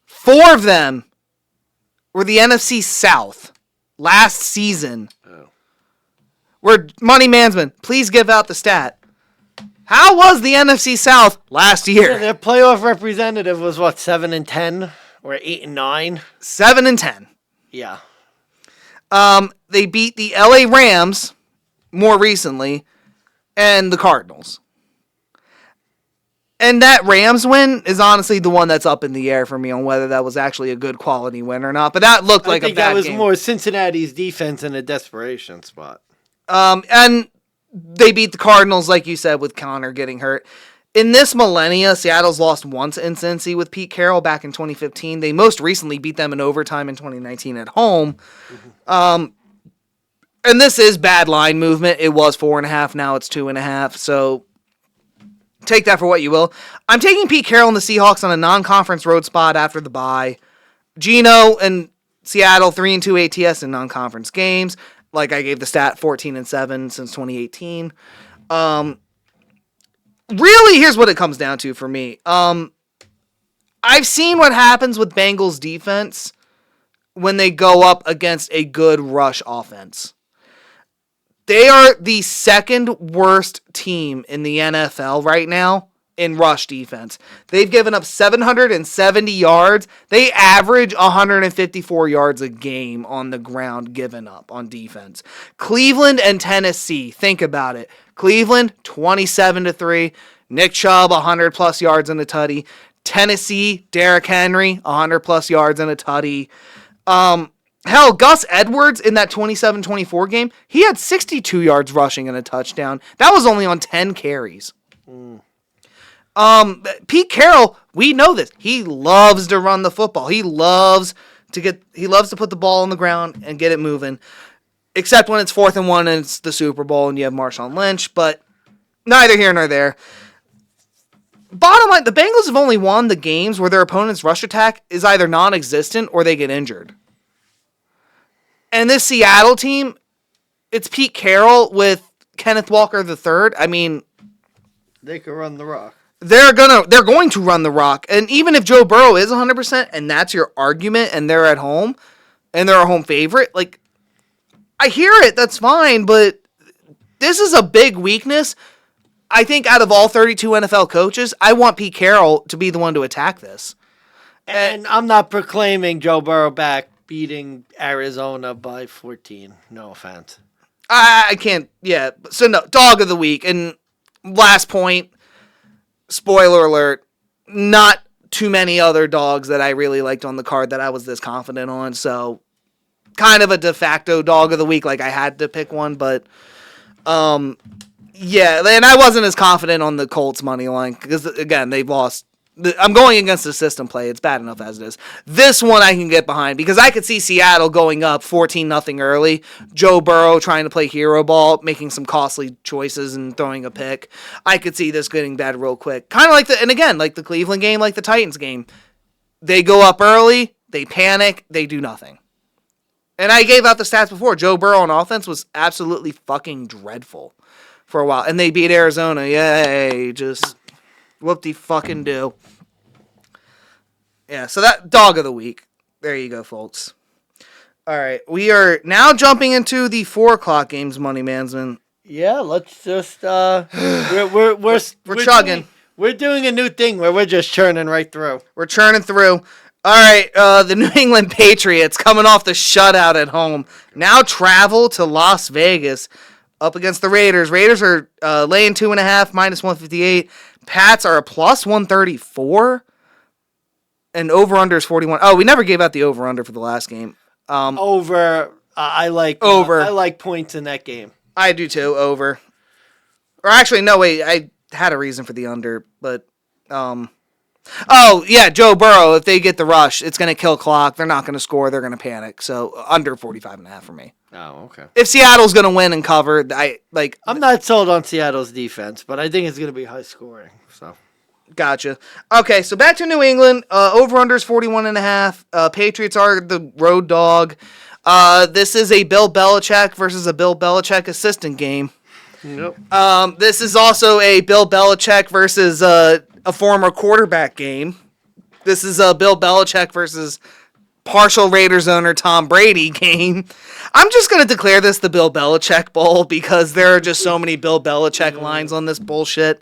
4 of them were the NFC South last season. Oh. Where Money Mansmann, please give out the stat. How was the NFC South last year? Their playoff representative was 7-10 or 8-9? 7-10. Yeah. They beat the LA Rams more recently and the Cardinals. And that Rams win is honestly the one that's up in the air for me on whether that was actually a good quality win or not. But that looked like a bad game. I think that was more Cincinnati's defense in a desperation spot. And they beat the Cardinals, like you said, with Connor getting hurt. In this millennia, Seattle's lost once in Cincy with Pete Carroll back in 2015. They most recently beat them in overtime in 2019 at home. And this is bad line movement. It was 4.5. Now it's 2.5. So take that for what you will. I'm taking Pete Carroll and the Seahawks on a non-conference road spot after the bye. Geno and Seattle 3-2 ATS in non-conference games. Like I gave the stat, 14-7 since 2018. Really, here's what it comes down to for me. I've seen what happens with Bengals defense when they go up against a good rush offense. They are the second worst team in the NFL right now in rush defense. They've given up 770 yards. They average 154 yards a game on the ground given up on defense. Cleveland and Tennessee, think about it. Cleveland, 27-3. Nick Chubb, 100-plus yards and a tutty. Tennessee, Derrick Henry, 100-plus yards and a tutty. Hell, Gus Edwards in that 27-24 game, he had 62 yards rushing and a touchdown. That was only on 10 carries. Pete Carroll, we know this. He loves to run the football. He loves to put the ball on the ground and get it moving. Except when it's 4th and 1 and it's the Super Bowl and you have Marshawn Lynch, but neither here nor there. bottom line, the Bengals have only won the games where their opponent's rush attack is either non-existent or they get injured. And this Seattle team, it's Pete Carroll with Kenneth Walker III. I mean, They could run the rock. they're going to run the rock. And even if Joe Burrow is 100% and that's your argument and they're at home and they're a home favorite, like, I hear it, that's fine, but this is a big weakness. I think out of all 32 NFL coaches, I want Pete Carroll to be the one to attack this. And I'm not proclaiming Joe Burrow back beating Arizona by 14. No offense. I can't, yeah. So, no, dog of the week. And last point, spoiler alert, not too many other dogs that I really liked on the card that I was this confident on. So, kind of a de facto dog of the week. Like, I had to pick one, but, yeah. And I wasn't as confident on the Colts money line because, again, they've lost. I'm going against the system play. It's bad enough as it is. This one I can get behind because I could see Seattle going up 14-0 early. Joe Burrow trying to play hero ball, making some costly choices and throwing a pick. I could see this getting bad real quick. Kind of like like the Cleveland game, like the Titans game. They go up early, they panic, they do nothing. And I gave out the stats before. Joe Burrow on offense was absolutely fucking dreadful for a while. And they beat Arizona. Yay, just whoop-de-fucking-do. Yeah, so that dog of the week. There you go, folks. All right, we are now jumping into the 4 o'clock games, Money Mansmann. Yeah, let's just we're chugging. We're doing a new thing where we're just churning right through. We're churning through. All right, the New England Patriots coming off the shutout at home. Now travel to Las Vegas up against the Raiders. Raiders are laying 2.5, minus 158. Pats are a plus 134. And over-under is 41. Oh, we never gave out the over-under for the last game. Over. I like Over. I like points in that game. I do too, over. Or actually, no, wait, I had a reason for the under, but, oh, yeah, Joe Burrow, if they get the rush, it's going to kill clock. They're not going to score. They're going to panic. So, under 45.5 for me. Oh, okay. If Seattle's going to win and cover, I'm not sold on Seattle's defense, but I think it's going to be high scoring. So, gotcha. Okay, so back to New England. Over-under is 41.5. Patriots are the road dog. This is a Bill Belichick versus a Bill Belichick assistant game. nope. This is also a Bill Belichick versus a former quarterback game. This is a Bill Belichick versus partial Raiders owner Tom Brady game. I'm just going to declare this the Bill Belichick Bowl because there are just so many Bill Belichick lines on this bullshit.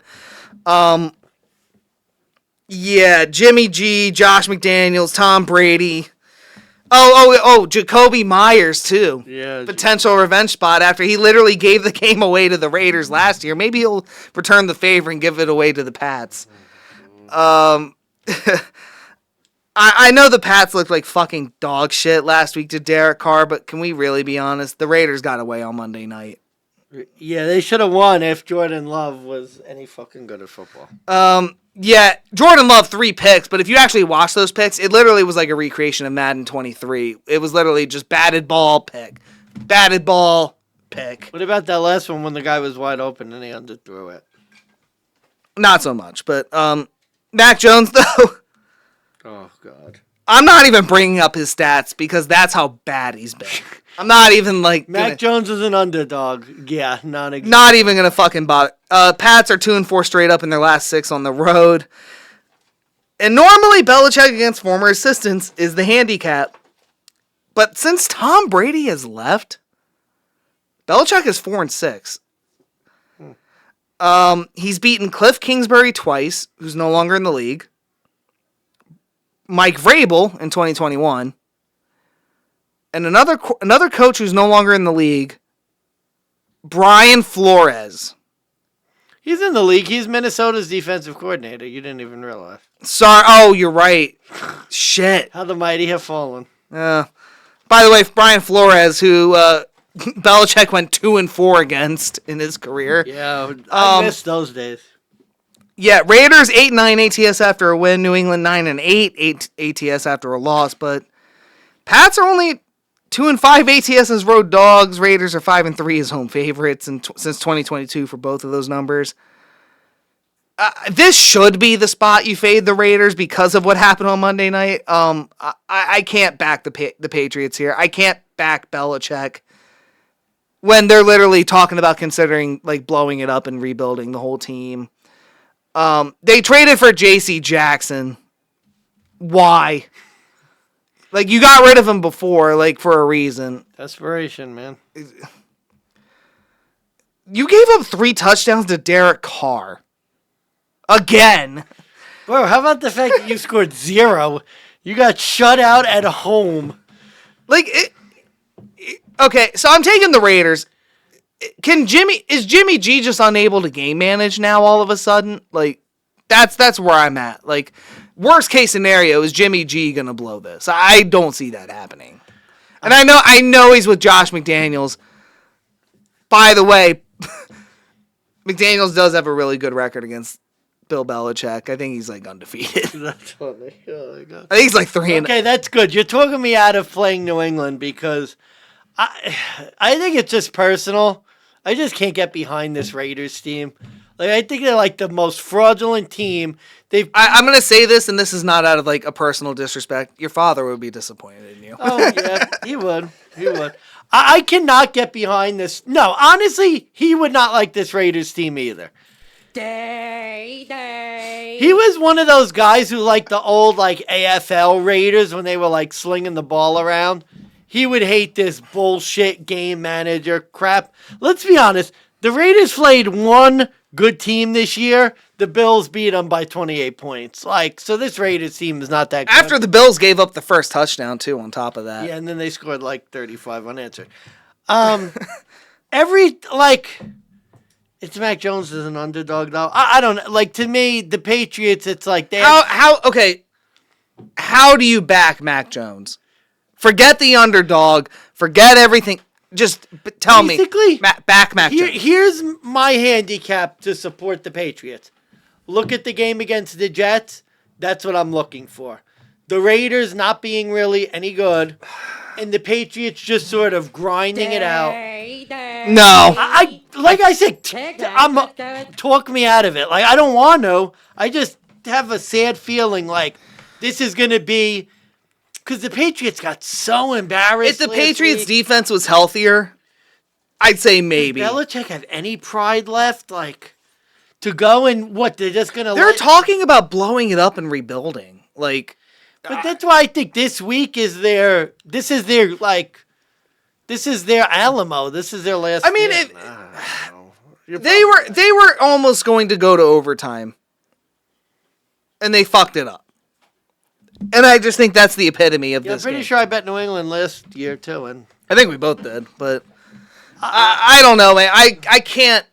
Yeah, Jimmy G, Josh McDaniels, Tom Brady. Oh, Jacoby Myers, too. Yeah. Potential revenge spot after he literally gave the game away to the Raiders last year. Maybe he'll return the favor and give it away to the Pats. I know the Pats looked like fucking dog shit last week to Derek Carr, but can we really be honest? The Raiders got away on Monday night. Yeah, they should have won if Jordan Love was any fucking good at football. Yeah, Jordan Love 3 picks, but if you actually watch those picks, it literally was like a recreation of Madden 23. It was literally just batted ball, pick. Batted ball, pick. What about that last one when the guy was wide open and he underthrew it? Not so much, but Mac Jones, though, Oh, God. I'm not even bringing up his stats because that's how bad he's been. I'm not even like Mac Jones is an underdog. Yeah, not even gonna fucking bother. Pats are 2-4 straight up in their last 6 on the road. And normally Belichick against former assistants is the handicap. But since Tom Brady has left, Belichick is 4-6. He's beaten Cliff Kingsbury twice, who's no longer in the league. Mike Vrabel in 2021. And another coach who's no longer in the league, Brian Flores. He's in the league. He's Minnesota's defensive coordinator. You didn't even realize. Sorry. Oh, you're right. Shit. How the mighty have fallen. By the way, Brian Flores, who Belichick went 2-4 against in his career. Yeah, I miss those days. Yeah, Raiders 8-9 ATS after a win. New England 9-8 ATS after a loss. But Pats are only 2-5 ATS as road dogs. Raiders are 5-3 as home favorites since 2022 for both of those numbers. This should be the spot you fade the Raiders because of what happened on Monday night. I can't back the Patriots here. I can't back Belichick when they're literally talking about considering like blowing it up and rebuilding the whole team. They traded for J.C. Jackson. Why? Like, you got rid of him before, like, for a reason. Desperation, man. You gave up 3 touchdowns to Derek Carr. Again. Bro, how about the fact that you scored 0? You got shut out at home. Like, okay, so I'm taking the Raiders. Is Jimmy G just unable to game manage now all of a sudden? Like, that's where I'm at. Like, worst case scenario is Jimmy G gonna blow this. I don't see that happening. And I know he's with Josh McDaniels. By the way, McDaniels does have a really good record against Bill Belichick. I think he's like undefeated. That's funny. Oh my God. I think he's like 3. Okay, that's good. You're talking me out of playing New England because I think it's just personal. I just can't get behind this Raiders team. Like, I think they're like the most fraudulent team. I'm gonna say this, and this is not out of like a personal disrespect. Your father would be disappointed in you. Oh yeah, he would. He would. I cannot get behind this. No, honestly, he would not like this Raiders team either. He was one of those guys who liked the old like AFL Raiders when they were like slinging the ball around. He would hate this bullshit game manager crap. Let's be honest. The Raiders played one good team this year. The Bills beat them by 28 points. Like, so this Raiders team is not that good. After the Bills gave up the first touchdown too on top of that. Yeah, and then they scored like 35 unanswered. It's Mac Jones as an underdog though. I don't know. Like, to me, the Patriots, it's like they how do you back Mac Jones? Forget the underdog. Forget everything. Just tell me. Back Mac Jones. Here's my handicap to support the Patriots. Look at the game against the Jets. That's what I'm looking for. The Raiders not being really any good, and the Patriots just sort of grinding it out. No. Talk me out of it. Like, I don't want to. I just have a sad feeling like this is going to be, because the Patriots got so embarrassed. If the Patriots defense was healthier, I'd say maybe. Does Belichick have any pride left? Like, to go and what? They're just going to They're talking about blowing it up and rebuilding. Like, but that's why I think this week is their Alamo. This is their last. I mean, they were almost going to go to overtime, and they fucked it up. And I just think that's the epitome of this. I'm pretty game. sure I bet New England last year too, and I think we both did, but I don't know, man. I can't.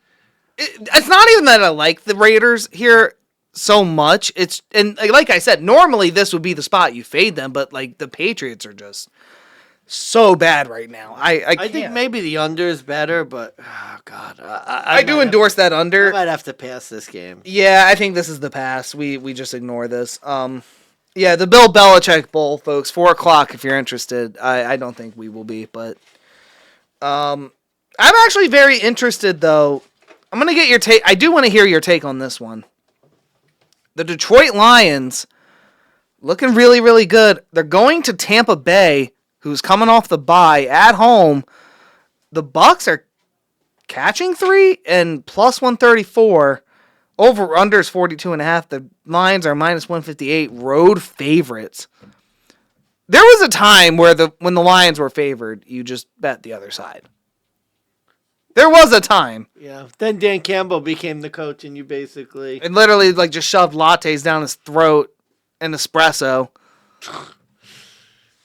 It's not even that I like the Raiders here so much. And like I said, normally this would be the spot you fade them, but like the Patriots are just so bad right now. I think maybe the under is better, but oh god, I do endorse that under. I might have to pass this game. Yeah, I think this is the pass. We just ignore this. Yeah, the Bill Belichick Bowl, folks, 4:00 if you're interested. I don't think we will be, but I'm actually very interested though. I'm gonna get your take. I do want to hear your take on this one. The Detroit Lions looking really, really good. They're going to Tampa Bay, who's coming off the bye at home. The Bucs are catching 3 and plus 134. Over under is 42.5. The Lions are minus 158. Road favorites. There was a time where when the Lions were favored, you just bet the other side. There was a time. Yeah. Then Dan Campbell became the coach, and you basically and literally like just shoved lattes down his throat and espresso.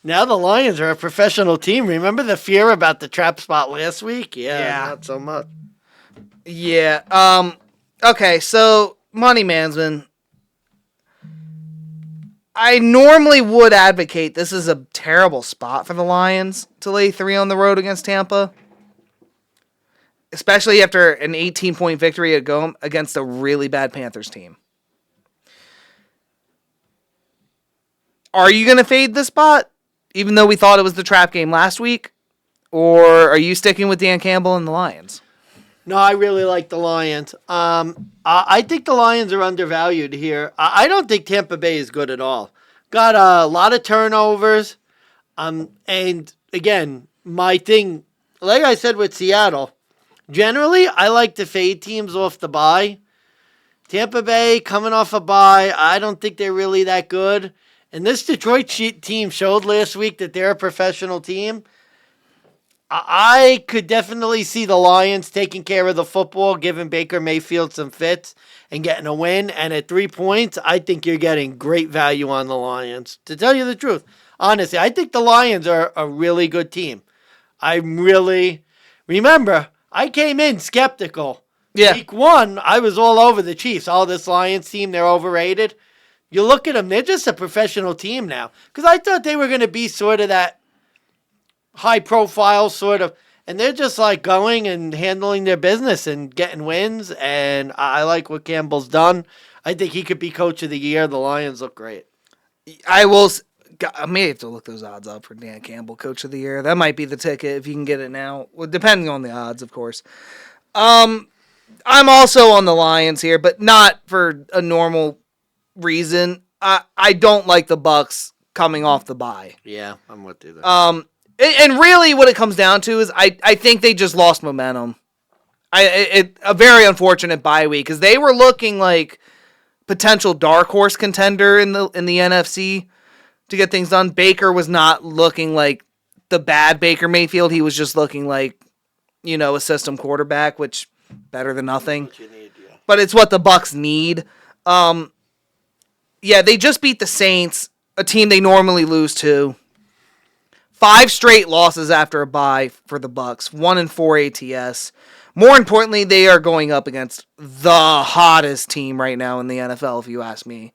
Now the Lions are a professional team. Remember the fear about the trap spot last week? Yeah. Not so much. Yeah. Okay, so Money Mansmann. I normally would advocate this is a terrible spot for the Lions to lay 3 on the road against Tampa. Especially after an 18-point victory against a really bad Panthers team. Are you going to fade this spot, even though we thought it was the trap game last week? Or are you sticking with Dan Campbell and the Lions? No, I really like the Lions. I think the Lions are undervalued here. I don't think Tampa Bay is good at all. Got a lot of turnovers. And again, my thing, like I said with Seattle, generally I like to fade teams off the bye. Tampa Bay coming off a bye, I don't think they're really that good. And this Detroit team showed last week that they're a professional team. I could definitely see the Lions taking care of the football, giving Baker Mayfield some fits, and getting a win. And at 3 points, I think you're getting great value on the Lions. To tell you the truth, honestly, I think the Lions are a really good team. Remember, I came in skeptical. Yeah. Week 1, I was all over the Chiefs. All this Lions team, they're overrated. You look at them, they're just a professional team now. Because I thought they were going to be sort of that high profile sort of, and they're just like going and handling their business and getting wins. And I like what Campbell's done. I think he could be coach of the year. The Lions look great. I may have to look those odds up for Dan Campbell, coach of the year. That might be the ticket if you can get it now. Well, depending on the odds, of course. I'm also on the Lions here, but not for a normal reason. I don't like the Bucks coming off the bye. Yeah, I'm with you there. And really what it comes down to is I think they just lost momentum. A very unfortunate bye week because they were looking like potential dark horse contender in the NFC to get things done. Baker was not looking like the bad Baker Mayfield. He was just looking like, a system quarterback, which better than nothing. What you need, yeah. But it's what the Bucks need. They just beat the Saints, a team they normally lose to. 5 straight losses after a bye for the Bucks, 1-4 ATS. More importantly, they are going up against the hottest team right now in the NFL, if you ask me.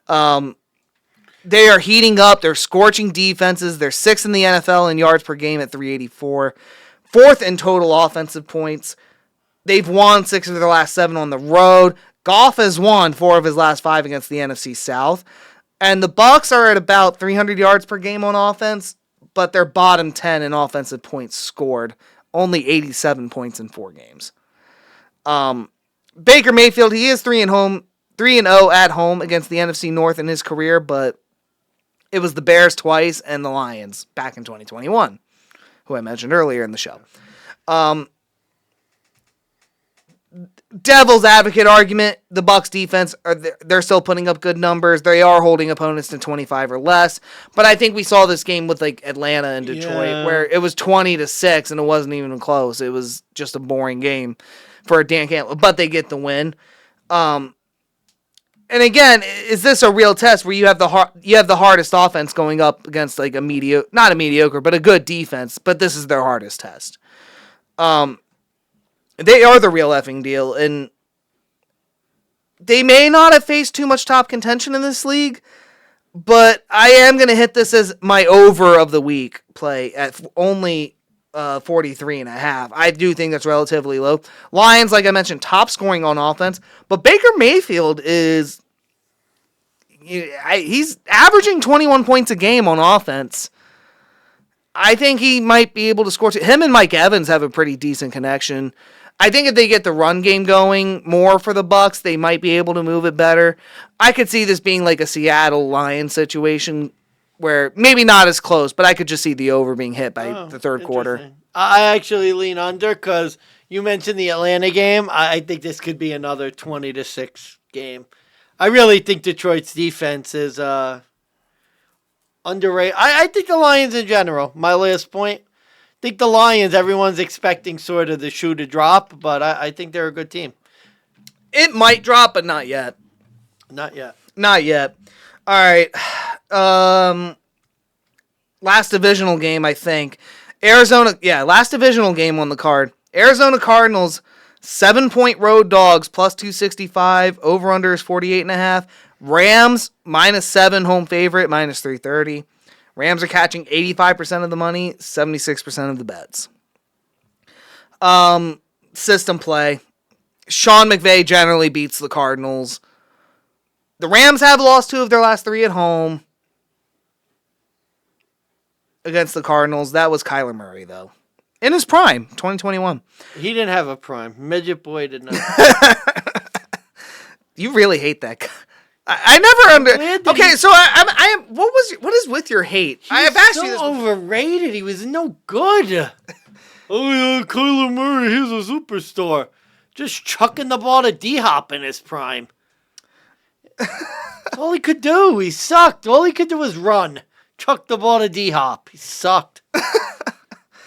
They are heating up. They're scorching defenses. They're 6th in the NFL in yards per game at 384. 4th in total offensive points. They've won 6 of their last 7 on the road. Goff has won 4 of his last 5 against the NFC South. And the Bucks are at about 300 yards per game on offense, but they're bottom 10 in offensive points scored. Only 87 points in 4 games. Baker Mayfield, he is 3-0 at home against the NFC North in his career, but it was the Bears twice and the Lions back in 2021, who I mentioned earlier in the show. Devil's advocate argument, the Bucs defense, they're still putting up good numbers. They are holding opponents to 25 or less. But I think we saw this game with like Atlanta and Detroit where it was 20-6 and it wasn't even close. It was just a boring game for Dan Campbell, but they get the win. And again, is this a real test where you have the hardest offense going up against like not a mediocre, but a good defense, but this is their hardest test. They are the real effing deal, and they may not have faced too much top contention in this league, but I am going to hit this as my over of the week play at only 43.5. I do think that's relatively low. Lions, like I mentioned, top scoring on offense, but Baker Mayfield he's averaging 21 points a game on offense. I think he might be able to score. Him and Mike Evans have a pretty decent connection. I think if they get the run game going more for the Bucs, they might be able to move it better. I could see this being like a Seattle Lions situation where maybe not as close, but I could just see the over being hit by the third quarter. I actually lean under because you mentioned the Atlanta game. I think this could be another 20-6 game. I really think Detroit's defense is underrated. I think the Lions in general, my last point. I think the Lions, everyone's expecting sort of the shoe to drop, but I think they're a good team. It might drop, but not yet. Not yet. Not yet. All right. Last divisional game, I think. Last divisional game on the card. Arizona Cardinals, 7-point road dogs, plus 265. Over-under is 48.5. Rams, -7, home favorite, -330. Rams are catching 85% of the money, 76% of the bets. System play. Sean McVay generally beats the Cardinals. The Rams have lost 2 of their last 3 at home against the Cardinals. That was Kyler Murray, though. In his prime, 2021. He didn't have a prime. Midget boy did not. You really hate that guy. I never Okay, so I am. What is with your hate? I have asked you this. Overrated. He was no good. Oh yeah, Kyler Murray, he's a superstar. Just chucking the ball to D-Hop in his prime. That's all he could do. He sucked. All he could do was run. Chuck the ball to D-Hop. He sucked.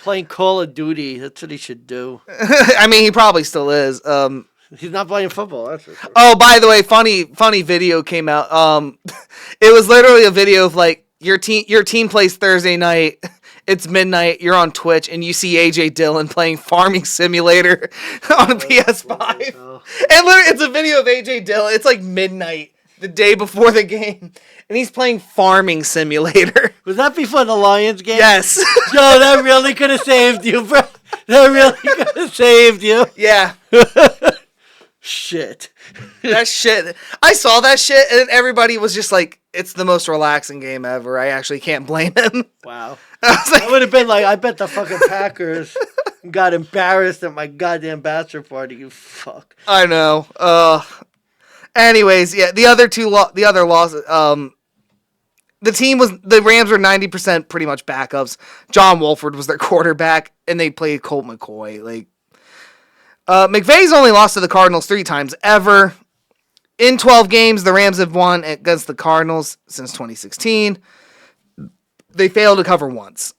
Playing Call of Duty. That's what he should do. I mean, he probably still is. He's not playing football. That's for sure. Oh, by the way, funny video came out. It was literally a video of like your team plays Thursday night. It's midnight. You're on Twitch, and you see AJ Dillon playing Farming Simulator on PS5. Oh. And literally, it's a video of AJ Dillon. It's like midnight, the day before the game, and he's playing Farming Simulator. Was that before the Lions game? Yes. Joe, that really could have saved you, bro. That really could have saved you. Yeah. Shit. That shit. I saw that shit, and everybody was just like, it's the most relaxing game ever. I actually can't blame him. Wow. I was like, I would have been like, I bet the fucking Packers got embarrassed at my goddamn bachelor party, you fuck. I know. Anyways, yeah, the other losses, the Rams were 90% pretty much backups. John Wolford was their quarterback, and they played Colt McCoy. Like, McVay's only lost to the Cardinals 3 times ever. In 12 games, the Rams have won against the Cardinals since 2016. They failed to cover once.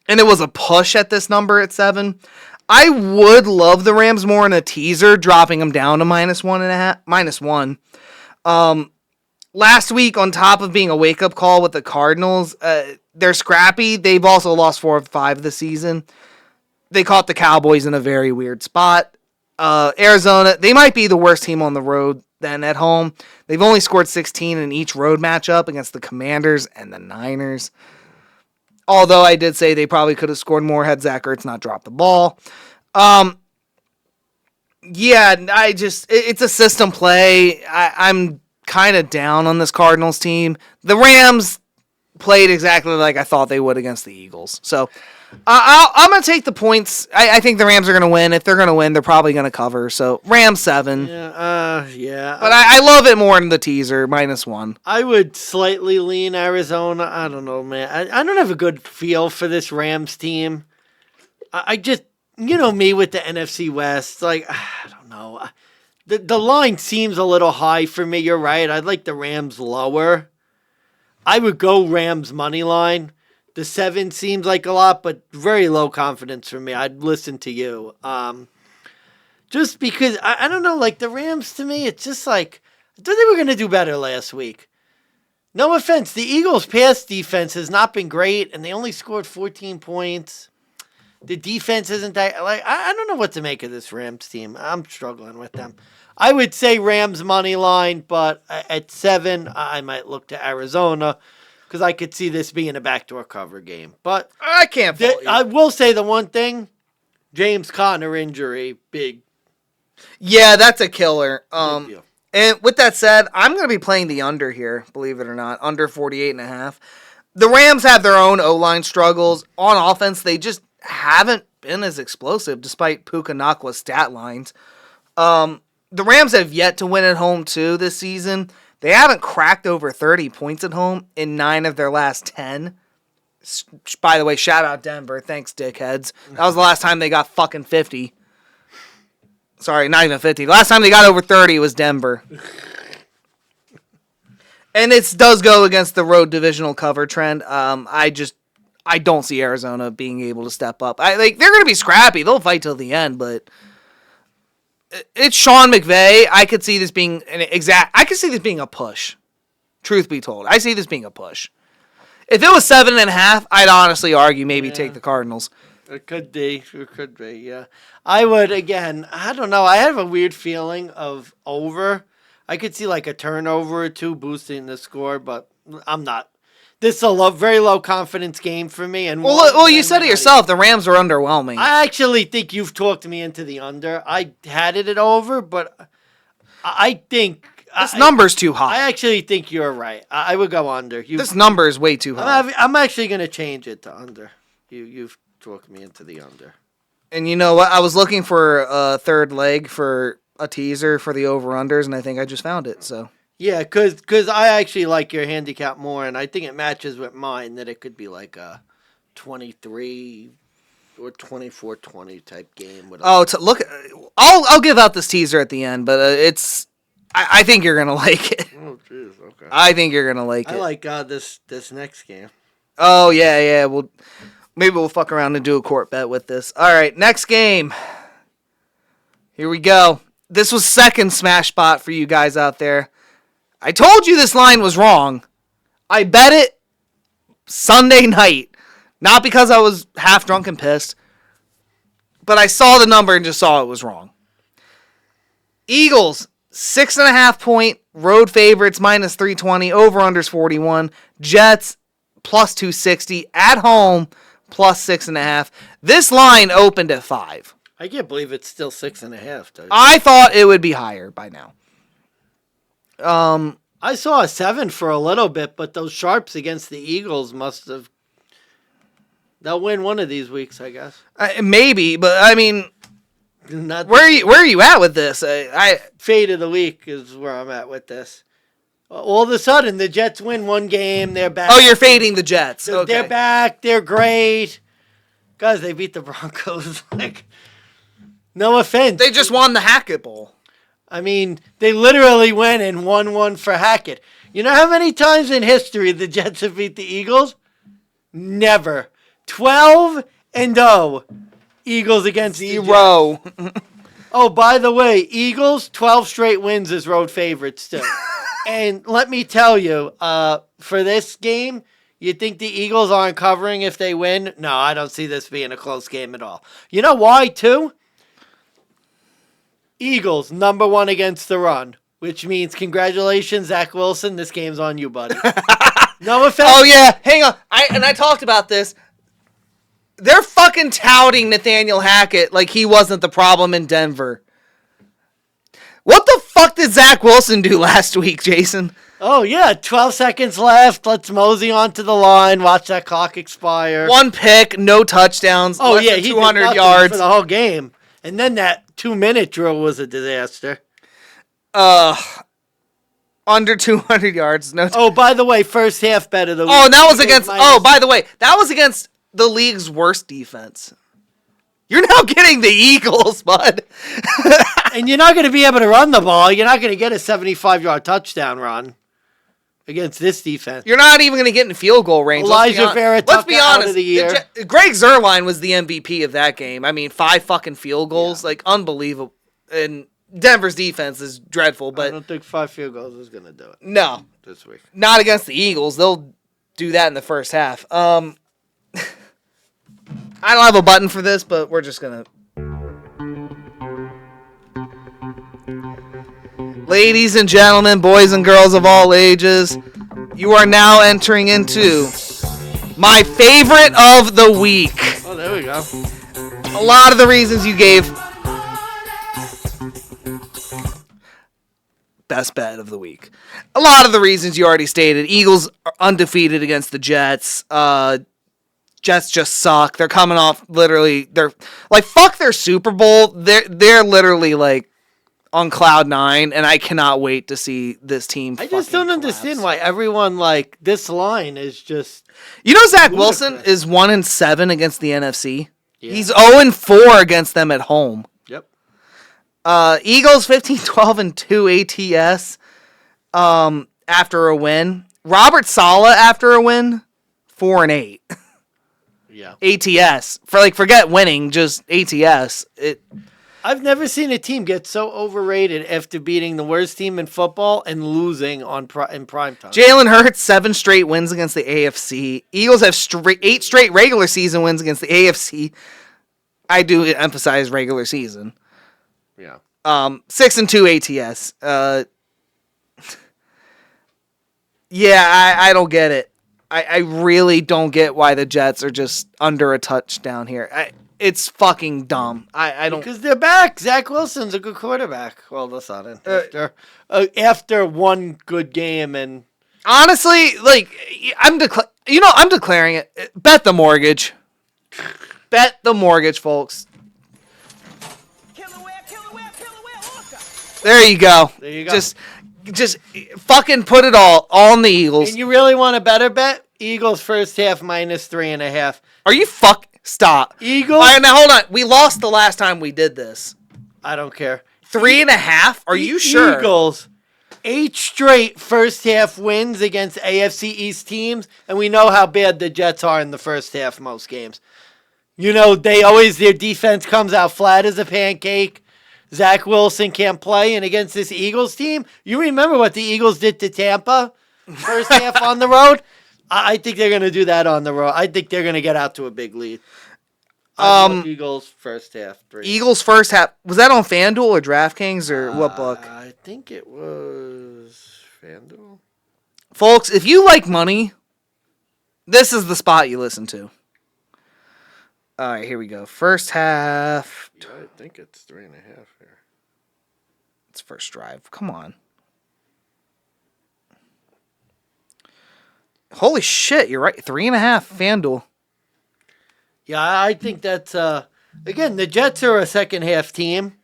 And it was a push at this number at 7. I would love the Rams more in a teaser, dropping them down to -1. Last week, on top of being a wake-up call with the Cardinals, they're scrappy. They've also lost 4 of 5 this season. They caught the Cowboys in a very weird spot. Arizona, they might be the worst team on the road than at home. They've only scored 16 in each road matchup against the Commanders and the Niners. Although I did say they probably could have scored more had Zach Ertz not dropped the ball. Yeah, it's a system play. I'm kind of down on this Cardinals team. The Rams played exactly like I thought they would against the Eagles. So I'm going to take the points. I think the Rams are going to win. If they're going to win, they're probably going to cover. So Rams 7. Yeah. But I love it more in the teaser, -1. I would slightly lean Arizona. I don't know, man. I don't have a good feel for this Rams team. I just, me with the NFC West, like, I don't know. The line seems a little high for me. You're right. I'd like the Rams lower. I would go Rams money line. The 7 seems like a lot, but very low confidence for me. I'd listen to you. Just because, I don't know, like the Rams to me, it's just like, I thought they were going to do better last week. No offense, the Eagles' pass defense has not been great, and they only scored 14 points. The defense isn't that, like, I don't know what to make of this Rams team. I'm struggling with them. I would say Rams money line, but at 7, I might look to Arizona. Because I could see this being a backdoor cover game. But I can't fault you. I will say the one thing, James Conner injury, big. Yeah, that's a killer. Big deal. And with that said, I'm going to be playing the under here, believe it or not, under 48.5. The Rams have their own O-line struggles. On offense, they just haven't been as explosive, despite Puka Nakua's stat lines. The Rams have yet to win at home, too, this season. They haven't cracked over 30 points at home in 9 of their last 10. By the way, shout out Denver. Thanks, dickheads. That was the last time they got fucking 50. Sorry, not even 50. The last time they got over 30 was Denver. And it does go against the road divisional cover trend. I don't see Arizona being able to step up. They're going to be scrappy. They'll fight till the end, but it's Sean McVay. I could see this being a push. Truth be told, I see this being a push. If it was 7.5, I'd honestly argue maybe take the Cardinals. It could be. Yeah. I would, again, I don't know. I have a weird feeling of over. I could see like a turnover or 2 boosting the score, but I'm not. This is a very low confidence game for me. And well, you said it yourself. The Rams are underwhelming. I actually think you've talked me into the under. I had it at over, but I think this number's too high. I actually think you're right. I would go under. This number is way too high. I'm actually going to change it to under. You've talk me into the under. And you know what? I was looking for a third leg for a teaser for the over-unders, and I think I just found it. So Yeah, because I actually like your handicap more, and I think it matches with mine that it could be like a 23 or 24-20 type game. With look, I'll give out this teaser at the end, but I think you're gonna like it. Oh, jeez, okay. I think you're gonna like it. I like this next game. Oh yeah. Well, maybe we'll fuck around and do a court bet with this. All right, next game. Here we go. This was second smash spot for you guys out there. I told you this line was wrong. I bet it Sunday night. Not because I was half drunk and pissed, but I saw the number and just saw it was wrong. Eagles, 6.5 point, road favorites, minus 320, over-unders 41. Jets, plus 260, at home, plus 6.5. This line opened at 5. I can't believe it's still 6.5. Though. I thought it would be higher by now. I saw a 7 for a little bit, but those sharps against the Eagles must have. They'll win one of these weeks, I guess. Maybe, but I mean, Not where are you at with this? Fade of the week is where I'm at with this. All of a sudden, the Jets win one game. They're back. Oh, you're fading the Jets. They're, Okay. they're back. They're great. Guys, they beat the Broncos. Like, no offense. They just won the Hackett Bowl. I mean, they literally went and won one for Hackett. You know how many times in history the Jets have beat the Eagles? Never. 12-0. Eagles against the Jets. 0. Oh, by the way, Eagles, 12 straight wins as road favorites too. And let me tell you, for this game, you think the Eagles aren't covering if they win? No, I don't see this being a close game at all. You know why, too? Eagles, number 1 against the run, which means congratulations, Zach Wilson. This game's on you, buddy. No offense. Oh, yeah. Hang on. I talked about this. They're fucking touting Nathaniel Hackett like he wasn't the problem in Denver. What the fuck did Zach Wilson do last week, Jason? Oh, yeah, 12 seconds left. Let's mosey onto the line. Watch that clock expire. 1 pick, no touchdowns. Oh, less yeah, than he 200 did nothing yards. for the whole game. And then that 2-minute drill was a disaster. Under 200 yards. No. Oh, by the way, first half bet of the week. Oh, that was against. Minus- Oh, by the way, that was against the league's worst defense. You're now getting the Eagles, bud. And you're not going to be able to run the ball. You're not going to get a 75-yard touchdown run against this defense. You're not even going to get in field goal range. Elijah Vera Let's took be out honest. of the year. Greg Zuerlein was the MVP of that game. I mean, 5 fucking field goals, like unbelievable. And Denver's defense is dreadful, I but don't think 5 field goals is going to do it no, this week. not against the Eagles. They'll do that in the first half. I don't have a button for this, but we're just gonna. Ladies and gentlemen, boys and girls of all ages, you are now entering into my favorite of the week. Oh, there we go. A lot of the reasons you gave. Best bet of the week. A lot of the reasons you already stated. Eagles are undefeated against the Jets. Jets just suck. They're coming off literally. They're like fuck their Super Bowl. They're literally like on cloud 9, and I cannot wait to see this team. I just don't understand why everyone like this line is just. You know, Zach Wilson is 1-7 against the NFC. Yeah. He's 0-4 against them at home. Yep. Eagles 15-12-2 ATS after a win. Robert Saleh after a win 4-8 Yeah. ATS. Forget winning, just ATS. I've never seen a team get so overrated after beating the worst team in football and losing in prime time. Jalen Hurts 7 straight wins against the AFC. Eagles have 8 straight regular season wins against the AFC. I do emphasize regular season. Yeah. 6-2 ATS. Yeah, I don't get it. I really don't get why the Jets are just under a touchdown here. It's fucking dumb. I don't. Because they're back. Zach Wilson's a good quarterback. All of a sudden, after one good game, and Honestly, I'm declaring it. Bet the mortgage. Bet the mortgage, folks. There you go. There you go. Just fucking put it all on the Eagles. And you really want a better bet? Eagles first half -3.5. Are you stop. Eagles? All right, now hold on. We lost the last time we did this. I don't care. 3.5? Are you sure? Eagles, 8 straight first half wins against AFC East teams, and we know how bad the Jets are in the first half most games. You know, their defense comes out flat as a pancake. Zach Wilson can't play, and against this Eagles team, you remember what the Eagles did to Tampa first half on the road? I think they're going to do that on the road. I think they're going to get out to a big lead. Eagles first half. 3. Eagles first half. Was that on FanDuel or DraftKings or what book? I think it was FanDuel. Folks, if you like money, this is the spot you listen to. All right, here we go. First half. Yeah, I think it's 3.5 here. It's first drive. Come on. Holy shit, you're right. 3.5 FanDuel. Yeah, I think that's again, the Jets are a second half team.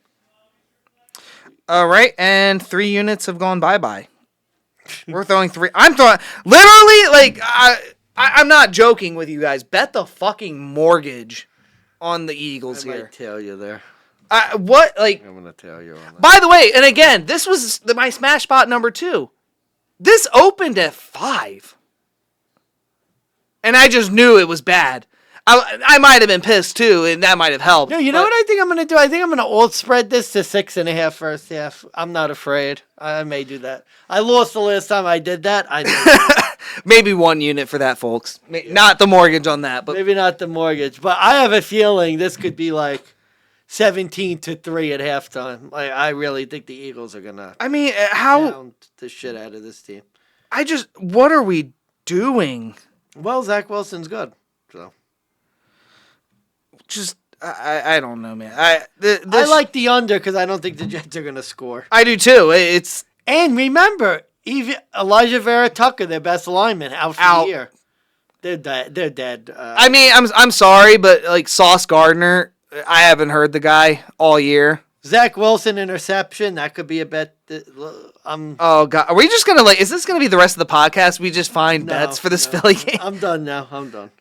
All right, and 3 units have gone bye-bye. We're throwing 3. I'm throwing literally like I'm not joking with you guys. Bet the fucking mortgage on the Eagles I here. might tell you there. What like? I'm gonna tell you on that. By the way, and again, this was my smash spot number 2. This opened at 5. And I just knew it was bad. I might have been pissed too, and that might have helped. No, you know what I think I'm going to do? I think I'm going to alt spread this to 6.5 first half. I'm not afraid. I may do that. I lost the last time I did that. I know. Maybe 1 unit for that, folks. Not the mortgage on that, but Maybe not the mortgage. But I have a feeling this could be like 17-3 at halftime. I really think the Eagles are going to pound the shit out of this team. What are we doing? Well, Zach Wilson's good. So I don't know, man. I like the under because I don't think the Jets are going to score. I do too. And remember, even Elijah Vera Tucker, their best lineman, out for the year. They're dead. I mean, I'm sorry, but like Sauce Gardner, I haven't heard the guy all year. Zach Wilson interception, that could be a bet. Oh God, are we just gonna is this gonna be the rest of the podcast? We just find bets for this Philly game. I'm done now. I'm done.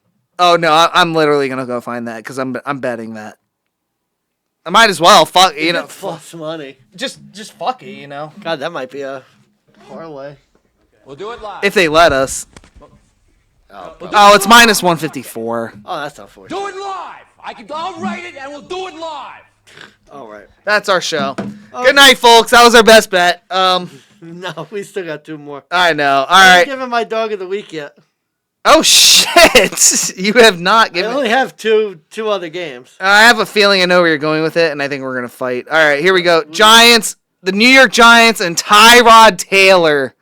Oh no, I'm literally gonna go find that because I'm betting that. I might as well. Fuck, plus money. Just fuck it, God, that might be a parlay. We'll do it live. If they let us. Oh, it's -154. Oh, that's unfortunate. Do it live. I'll write it and we'll do it live. All right. That's our show. Good night, folks. That was our best bet. No, we still got 2 more. I know. All I right. haven't given my dog of the week yet. Oh shit! You have not I given. only have two other games. I have a feeling I know where you're going with it, and I think we're gonna fight. All right, here we go. Giants, the New York Giants, and Tyrod Taylor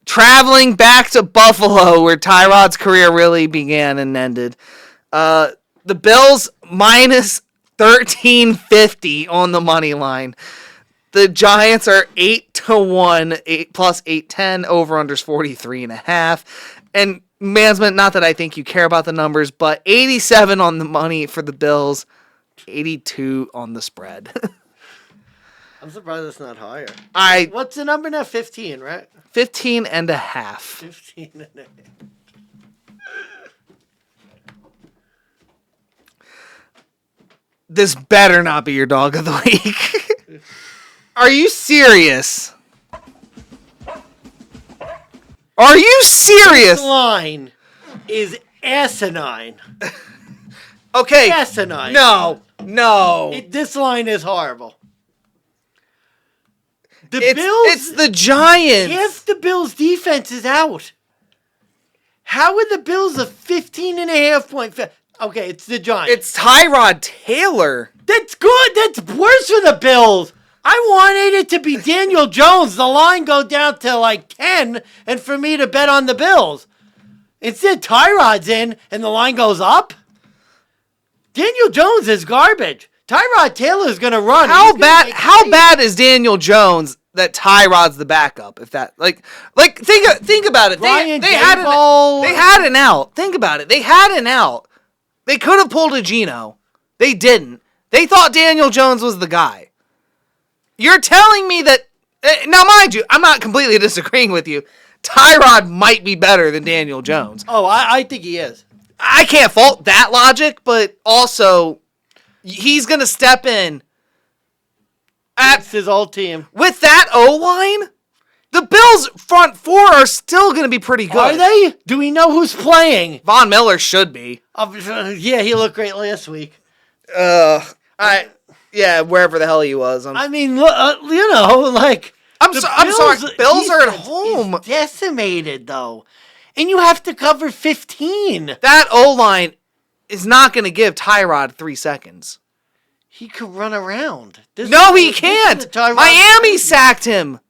traveling back to Buffalo, where Tyrod's career really began and ended. The Bills -1350 on the money line. The Giants are 8-1, 8 plus 810, over unders 43.5. And Mansmann, not that I think you care about the numbers, but 87 on the money for the Bills, 82 on the spread. I'm surprised it's not higher. What's the number now? 15, right? 15 and a half. 15 and a half. This better not be your dog of the week. Are you serious? Are you serious? This line is asinine. Okay. Asinine. No. This line is horrible. It's the Giants. Half the Bills' defense is out. How are the Bills a 15.5 point? Okay, it's the Giants. It's Tyrod Taylor. That's good. That's worse for the Bills. I wanted it to be Daniel Jones. The line go down to like 10, and for me to bet on the Bills. Instead, Tyrod's in, and the line goes up. Daniel Jones is garbage. Tyrod Taylor's gonna run. How bad is Daniel Jones that Tyrod's the backup? If that think about it. They had an out. Think about it. They had an out. They could have pulled a Geno. They didn't. They thought Daniel Jones was the guy. You're telling me that... Now, mind you, I'm not completely disagreeing with you. Tyrod might be better than Daniel Jones. Oh, I think he is. I can't fault that logic, but also he's going to step in That's his old team. with that O-line. The Bills' front four are still going to be pretty good. Are they? Do we know who's playing? Von Miller should be. Yeah, he looked great last week. Wherever the hell he was. I mean, look, I'm sorry. Bills are at defense home. is decimated, though. And you have to cover 15. That O-line is not going to give Tyrod 3 seconds. He could run around. No, he can't. Miami sacked him.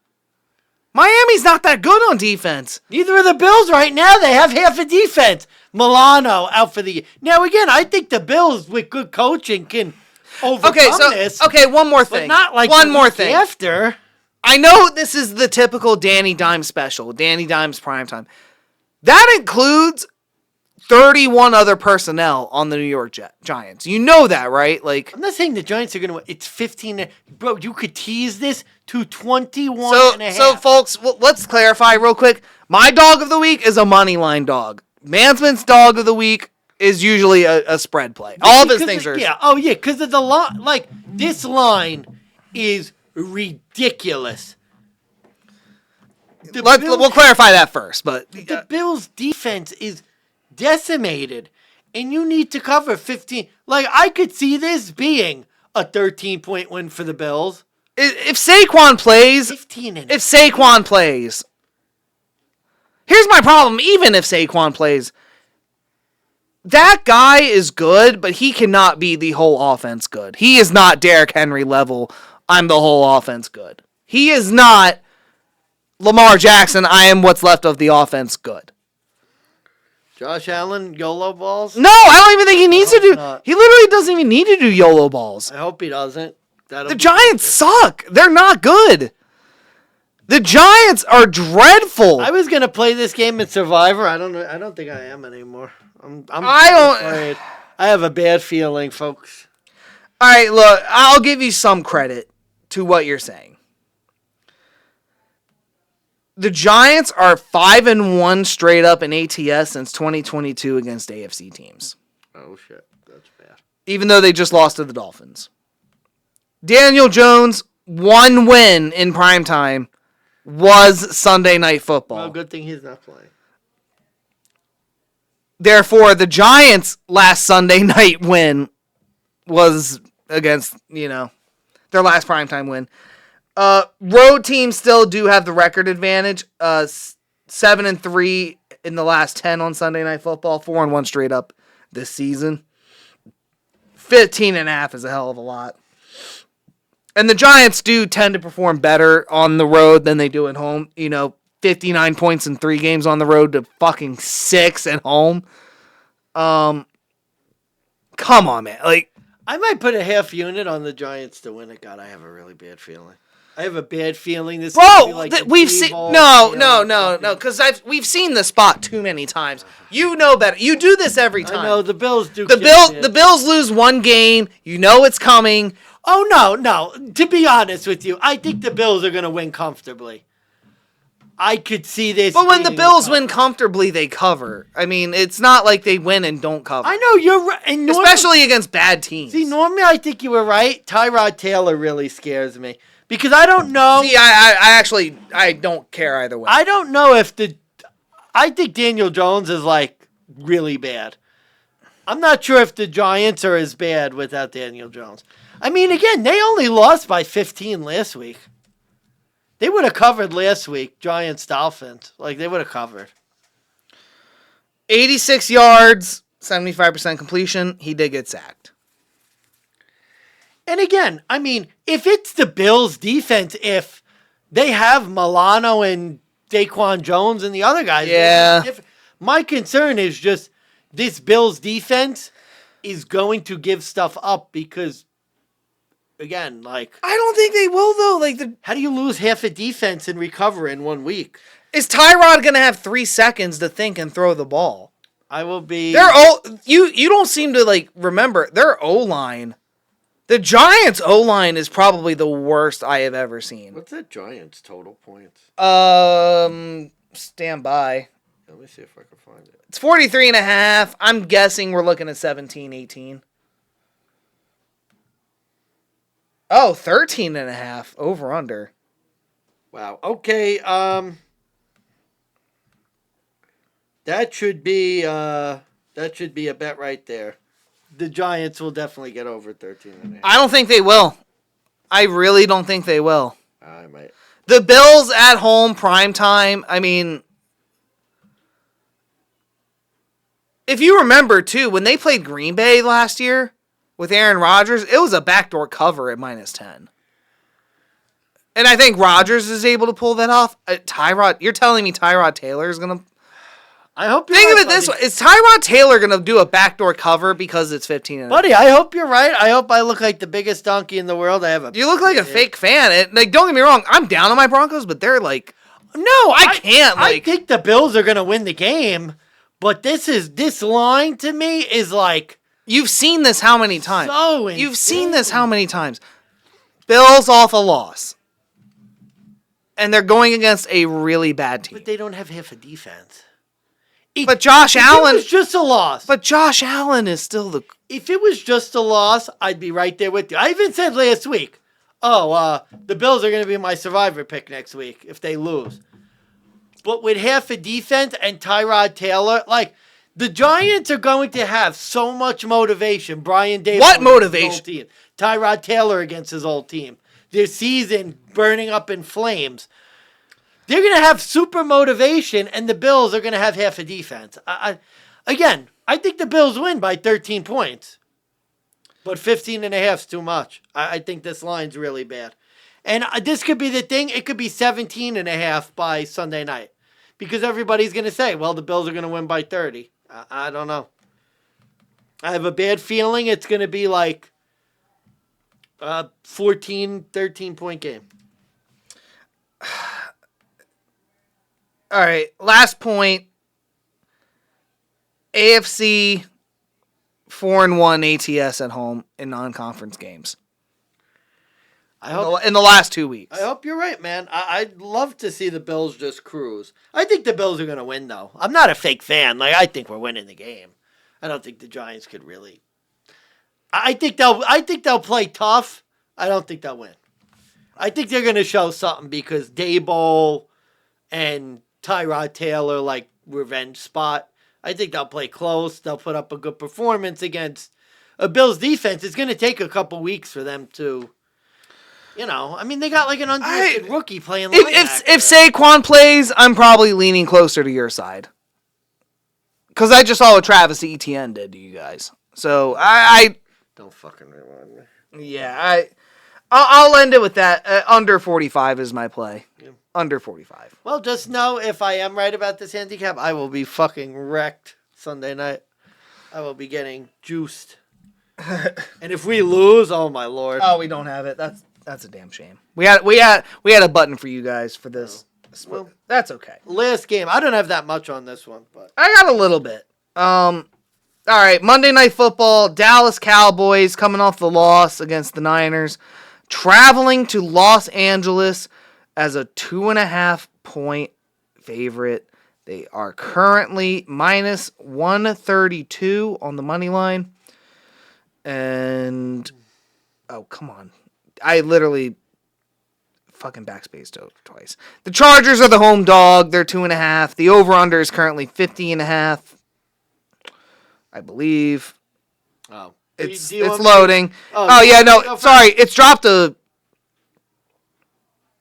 Miami's not that good on defense. Neither are the Bills right now. They have half a defense. Milano out for the year. Now, again, I think the Bills, with good coaching, can overcome this. Okay, one more thing. But not like one the more week thing. after. I know this is the typical Danny Dimes special. Danny Dimes primetime. That includes 31 other personnel on the New York Giants. You know that, right? Like, I'm not saying the Giants are going to win. It's 15. Bro, you could tease this to 21 and a half. So, folks, let's clarify real quick. My dog of the week is a money line dog. Mansmann's dog of the week is usually a spread play. All of his things are... Yeah, because of the line. Like, this line is ridiculous. We'll clarify that first, but... The Bills' defense is decimated, and you need to cover 15. Like, I could see this being a 13-point win for the Bills. If Saquon plays... 15 and If Saquon plays... Here's my problem. Even if Saquon plays... That guy is good, but he cannot be the whole offense good. He is not Derrick Henry level, I'm the whole offense good. He is not Lamar Jackson, I am what's left of the offense good. Josh Allen, YOLO balls? No, I don't even think he needs to do... not. He literally doesn't even need to do YOLO balls. I hope he doesn't. The Giants suck. They're not good. The Giants are dreadful. I was gonna play this game in Survivor. I don't know. I don't think I am anymore. I'm afraid. I have a bad feeling, folks. All right, look, I'll give you some credit to what you're saying. The Giants are 5-1 straight up in ATS since 2022 against AFC teams. Oh shit, that's bad. Even though they just lost to the Dolphins. Daniel Jones, 1 win in primetime was Sunday Night Football. Well, good thing he's not playing. Therefore, the Giants' last Sunday night win was against, their last primetime win. Road teams still do have the record advantage. 7-3 in the last 10 on Sunday Night Football. 4-1 straight up this season. 15.5 is a hell of a lot. And the Giants do tend to perform better on the road than they do at home. 59 points in 3 games on the road to fucking 6 at home. Come on, man. Like, I might put a half unit on the Giants to win it. God, I have a really bad feeling. I have a bad feeling this. Bro, we've seen no, because we've seen the spot too many times. You know better. You do this every time. I know the Bills do. The Bills lose one game. You know it's coming. Oh no. To be honest with you, I think the Bills are going to win comfortably. I could see this. But when the Bills win comfortably, they cover. I mean, it's not like they win and don't cover. I know you're right, and especially against bad teams. See, normally I think you were right. Tyrod Taylor really scares me because I don't know. See, I don't care either way. I don't know if I think Daniel Jones is like really bad. I'm not sure if the Giants are as bad without Daniel Jones. I mean, again, they only lost by 15 last week. They would have covered last week, Giants, Dolphins. Like, they would have covered. 86 yards, 75% completion. He did get sacked. And again, I mean, if it's the Bills' defense, if they have Milano and Daquan Jones and the other guys. Yeah. My concern is just this Bills' defense is going to give stuff up because... Again, like... I don't think they will, though. How do you lose half a defense and recover in 1 week? Is Tyrod going to have 3 seconds to think and throw the ball? I will be. You don't seem to like remember their O-line. The Giants' O-line is probably the worst I have ever seen. What's that Giants total points? Stand by. Let me see if I can find it. It's 43.5. I'm guessing we're looking at 17, 18. Oh, 13.5. Over under. Wow. Okay. That should be a bet right there. The Giants will definitely get over 13.5. I don't think they will. I really don't think they will. I might. The Bills at home, primetime. I mean, if you remember, too, when they played Green Bay last year with Aaron Rodgers, it was a backdoor cover at -10. And I think Rodgers is able to pull that off. You're telling me Tyrod Taylor is going to... I hope you're Think right, of it this way. buddy. Is Tyrod Taylor going to do a backdoor cover because it's 15? Buddy, I hope you're right. I hope I look like the biggest donkey in the world. You look like a fake fan. Don't get me wrong. I'm down on my Broncos, but they're like... No, I can't. I think the Bills are going to win the game, but this line to me is like... You've seen this how many times? So You've seen this how many times? Bills off a loss. And they're going against a really bad team. But they don't have half a defense. But Josh Allen... It was just a loss. But Josh Allen is still the... If it was just a loss, I'd be right there with you. I even said last week, the Bills are going to be my survivor pick next week if they lose. But with half a defense and Tyrod Taylor, like, the Giants are going to have so much motivation. Brian Davis. What motivation? Team. Tyrod Taylor against his old team. Their season burning up in flames. They're going to have super motivation, and the Bills are going to have half a defense. I think the Bills win by 13 points. But 15.5 is too much. I think this line's really bad. And this could be the thing. It could be 17.5 by Sunday night. Because everybody's going to say, well, the Bills are going to win by 30. I don't know. I have a bad feeling it's going to be like a 14, 13-point game. All right, last point. AFC 4-1 ATS at home in non-conference games. In the last 2 weeks. I hope you're right, man. I'd love to see the Bills just cruise. I think the Bills are going to win, though. I'm not a fake fan. Like, I think we're winning the game. I don't think the Giants could really. I think they'll play tough. I don't think they'll win. I think they're going to show something because Daboll and Tyrod Taylor, like, revenge spot. I think they'll play close. They'll put up a good performance against a Bills defense. It's going to take a couple weeks for them to, they got like an undrafted rookie playing linebacker. If Saquon plays, I'm probably leaning closer to your side. Because I just saw what Travis Etienne did to you guys. So, I Don't fucking remind me. Yeah, I'll end it with that. Under 45 is my play. Yeah. Under 45. Well, just know if I am right about this handicap, I will be fucking wrecked Sunday night. I will be getting juiced. And if we lose, oh my lord. Oh, we don't have it. That's a damn shame. We had a button for you guys for this. Well, that's okay. Last game. I don't have that much on this one, but I got a little bit. All right, Monday Night Football, Dallas Cowboys coming off the loss against the Niners, traveling to Los Angeles as a 2.5-point favorite. They are currently minus 132 on the money line. And, oh, come on. I literally fucking backspaced twice. The Chargers are the home dog. They're 2.5. The over-under is currently 50.5. I believe. oh, It's loading. Sorry. It's dropped to...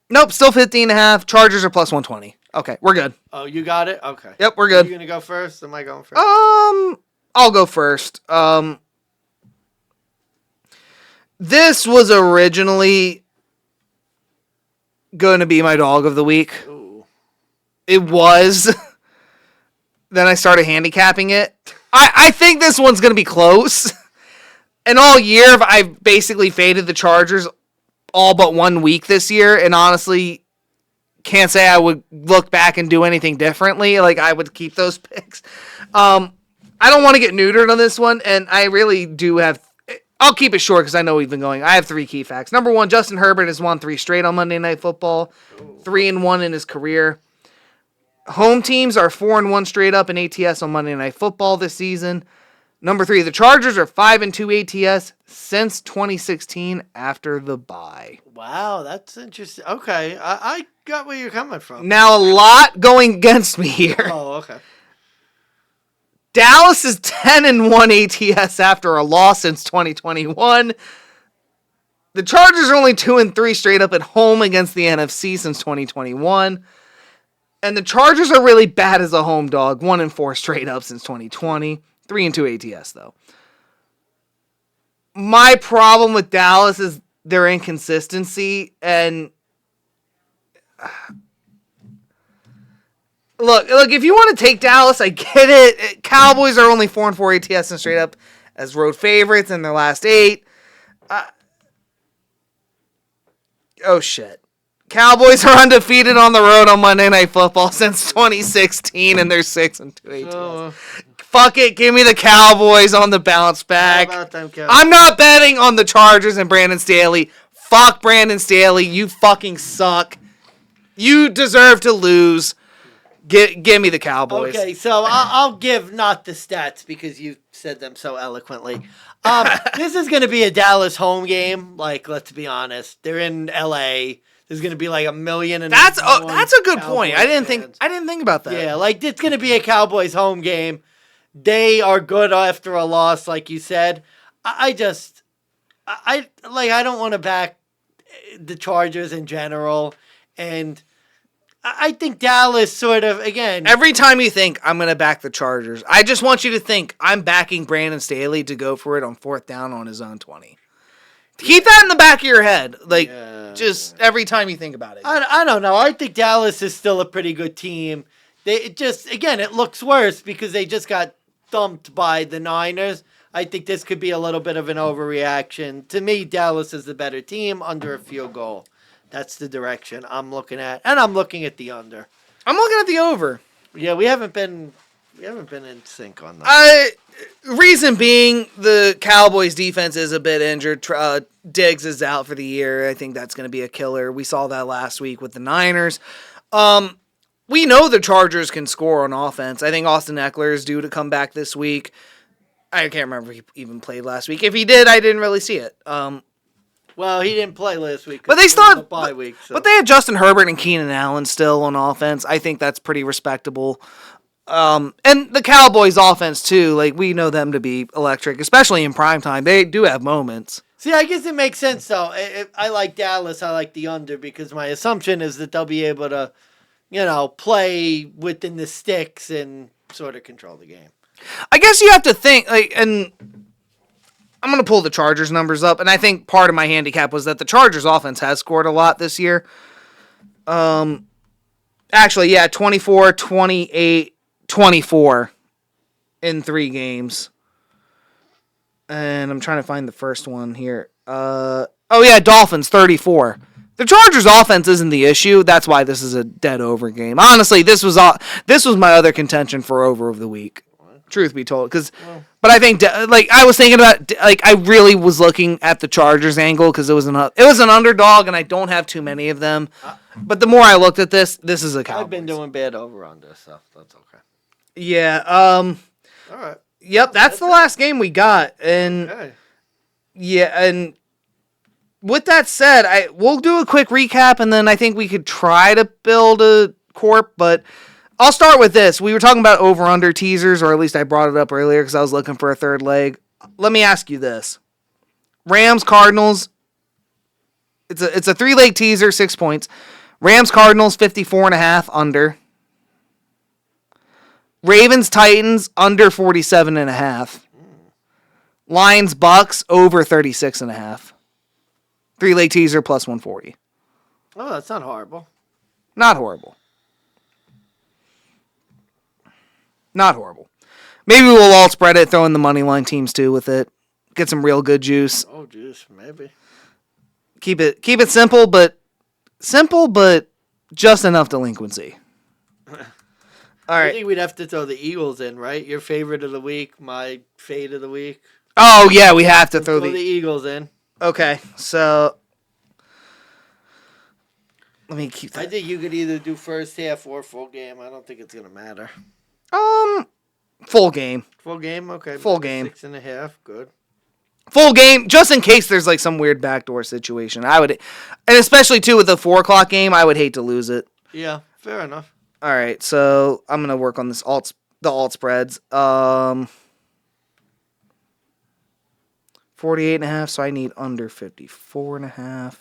Nope, still 50.5. Chargers are plus 120. Okay, we're good. Oh, you got it? Okay. Yep, we're good. Are you going to go first? Am I going first? I'll go first. This was originally going to be my dog of the week. Ooh. It was. Then I started handicapping it. I think this one's going to be close. And all year, I've basically faded the Chargers all but 1 week this year. And honestly, can't say I would look back and do anything differently. Like, I would keep those picks. I don't want to get neutered on this one, and I really do have. I'll keep it short because I know we've been going. I have 3 key facts. Number 1, Justin Herbert has won 3 straight on Monday Night Football, 3-1 in his career. Home teams are 4-1 straight up in ATS on Monday Night Football this season. Number 3, the Chargers are 5-2 ATS since 2016 after the bye. Wow, that's interesting. Okay, I got where you're coming from. Now, a lot going against me here. Oh, okay. Dallas is 10-1 ATS after a loss since 2021. The Chargers are only 2-3 straight up at home against the NFC since 2021. And the Chargers are really bad as a home dog, 1-4 straight up since 2020. 3-2 ATS, though. My problem with Dallas is their inconsistency, and look, if you want to take Dallas, I get it. Cowboys are only 4-4 ATS and straight up as road favorites in their last 8. Oh, shit. Cowboys are undefeated on the road on Monday Night Football since 2016, and they're 6-2 ATS. Fuck it, give me the Cowboys on the bounce back. How about them Cowboys? I'm not betting on the Chargers and Brandon Staley. Fuck Brandon Staley, you fucking suck. You deserve to lose. Give me the Cowboys. Okay, so I'll give not the stats because you said them so eloquently. This is going to be a Dallas home game. Like, let's be honest, they're in LA. There's going to be like 1 million. And that's a good point. I didn't fans. think about that. Yeah, like it's going to be a Cowboys home game. They are good after a loss, like you said. I don't want to back the Chargers in general, and I think Dallas sort of, again. Every time you think I'm going to back the Chargers, I just want you to think I'm backing Brandon Staley to go for it on 4th down on his own 20. Keep that in the back of your head, just every time you think about it. I don't know. I think Dallas is still a pretty good team. It looks worse because they just got thumped by the Niners. I think this could be a little bit of an overreaction. To me, Dallas is the better team under a field goal. That's the direction I'm looking at, and I'm looking at the under. I'm looking at the over. Yeah, we haven't been in sync on that. Reason being, the Cowboys defense is a bit injured. Diggs is out for the year. I think that's going to be a killer. We saw that last week with the Niners. We know the Chargers can score on offense. I think Austin Eckler is due to come back this week. I can't remember if he even played last week. If he did, I didn't really see it. Well, he didn't play last week. But they still had a bye week. So. But they had Justin Herbert and Keenan Allen still on offense. I think that's pretty respectable. And the Cowboys offense too. Like, we know them to be electric, especially in primetime. They do have moments. See, I guess it makes sense though. I like Dallas. I like the under because my assumption is that they'll be able to, play within the sticks and sort of control the game. I guess you have to think, and I'm going to pull the Chargers numbers up, and I think part of my handicap was that the Chargers offense has scored a lot this year. Actually, yeah, 24, 28, 24 in 3 games. And I'm trying to find the first one here. Dolphins, 34. The Chargers offense isn't the issue. That's why this is a dead over game. Honestly, this was my other contention for over of the week. Truth be told, but I think I was thinking about I really was looking at the Chargers angle because it was an underdog and I don't have too many of them. But the more I looked at this is a Cowboys. I've been doing bad over on this, so that's okay. Yeah. All right. Yep, that's the last game we got, and Okay. yeah, and with that said, we'll do a quick recap, and then I think we could try to build a corp, but. I'll start with this. We were talking about over-under teasers, or at least I brought it up earlier because I was looking for a third leg. Let me ask you this. Rams, Cardinals. It's a 3-leg teaser, 6 points. Rams, Cardinals, 54.5 under. Ravens, Titans, under 47.5. Lions, Bucks, over 36.5. 3-leg teaser, plus 140. Oh, that's not horrible. Not horrible. Not horrible. Maybe we'll all spread it, throw in the money line teams too with it. Get some real good juice. Oh, juice, maybe. Keep it simple, but just enough delinquency. All I right. think we'd have to throw the Eagles in, right? Your favorite of the week, my fade of the week. Oh, yeah, we have to throw Throw the the... Eagles in. Okay, so... Let me keep I that. think you could either do first half or full game. I don't think it's going to matter. Full game. Full game? Okay. Full minus game. 6.5. Good. Full game, just in case there's like some weird backdoor situation. I would, and especially too with the 4 o'clock game, I would hate to lose it. Yeah, fair enough. All right, so I'm gonna work on the alt spreads. 48.5, so I need under 54.5.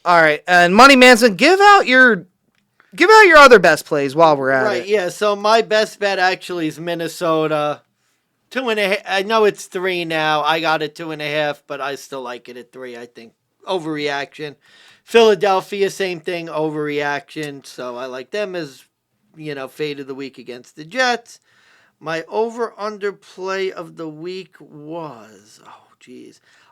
All right, and Money Mansmann, give out your other best plays while we're at Right, it. yeah. So my best bet actually is Minnesota. 2.5. I know it's 3 now. I got it 2.5, but I still like it at 3. I think overreaction. Philadelphia, same thing, overreaction. So I like them as, fade of the week against the Jets. My over/under play of the week was,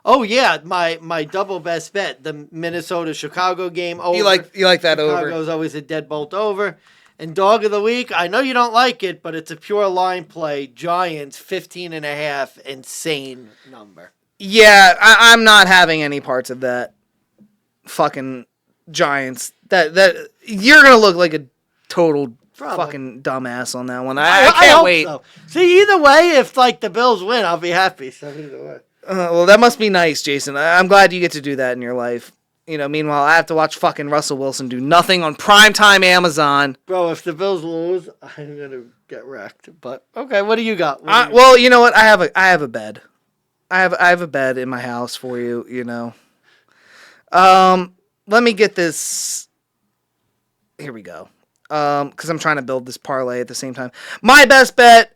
oh yeah, my double best bet, the Minnesota-Chicago game over. You like that over? Chicago's always a deadbolt over. And dog of the week, I know you don't like it, but it's a pure line play. Giants 15.5, insane number. Yeah, I'm not having any parts of that. Fucking Giants. That you're gonna look like a total Probably. fucking dumbass on that one. I can't hope wait. So. See, either way, if the Bills win, I'll be happy. So either way. Well, that must be nice, Jason. I'm glad you get to do that in your life. Meanwhile, I have to watch fucking Russell Wilson do nothing on primetime Amazon. Bro, if the Bills lose, I'm gonna get wrecked. But okay, what do you got? Well, you know what? I have a bed. I have a bed in my house for you. Let me get this. Here we go. Because I'm trying to build this parlay at the same time. My best bet.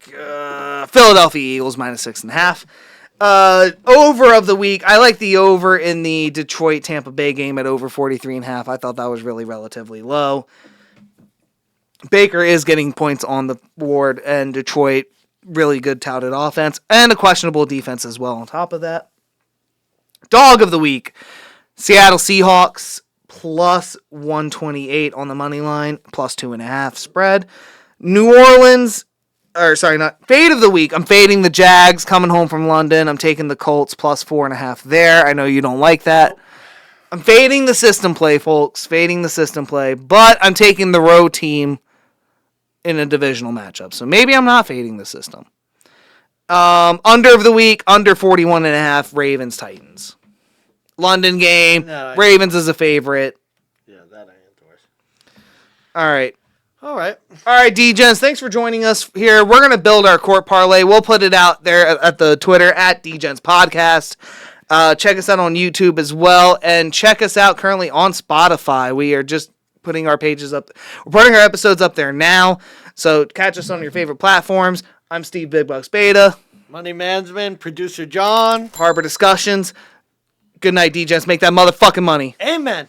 Philadelphia Eagles minus 6.5. Over of the week, I like the over in the Detroit Tampa Bay game at over 43.5. I thought that was really relatively low. Baker is getting points on the board, and Detroit, really good touted offense, and a questionable defense as well on top of that. Dog of the week, Seattle Seahawks plus 128 on the money line, plus 2.5 spread. Fade of the week. I'm fading the Jags coming home from London. I'm taking the Colts plus 4.5 there. I know you don't like that. I'm fading the system play, folks. Fading the system play. But I'm taking the road team in a divisional matchup. So maybe I'm not fading the system. Under of the week, under 41.5, Ravens Titans. London game. No, Ravens is a favorite. Yeah, that I endorse. All right. All right. All right, DeGents, thanks for joining us here. We're going to build our court parlay. We'll put it out there at the Twitter at DeGents Podcast. Check us out on YouTube as well, and check us out currently on Spotify. We are just putting our pages up. We're putting our episodes up there now, so catch us on your favorite platforms. I'm Steve Big Bucks Beta. Money Mansmann, producer John. Harbor Discussions. Good night, DeGents. Make that motherfucking money. Amen.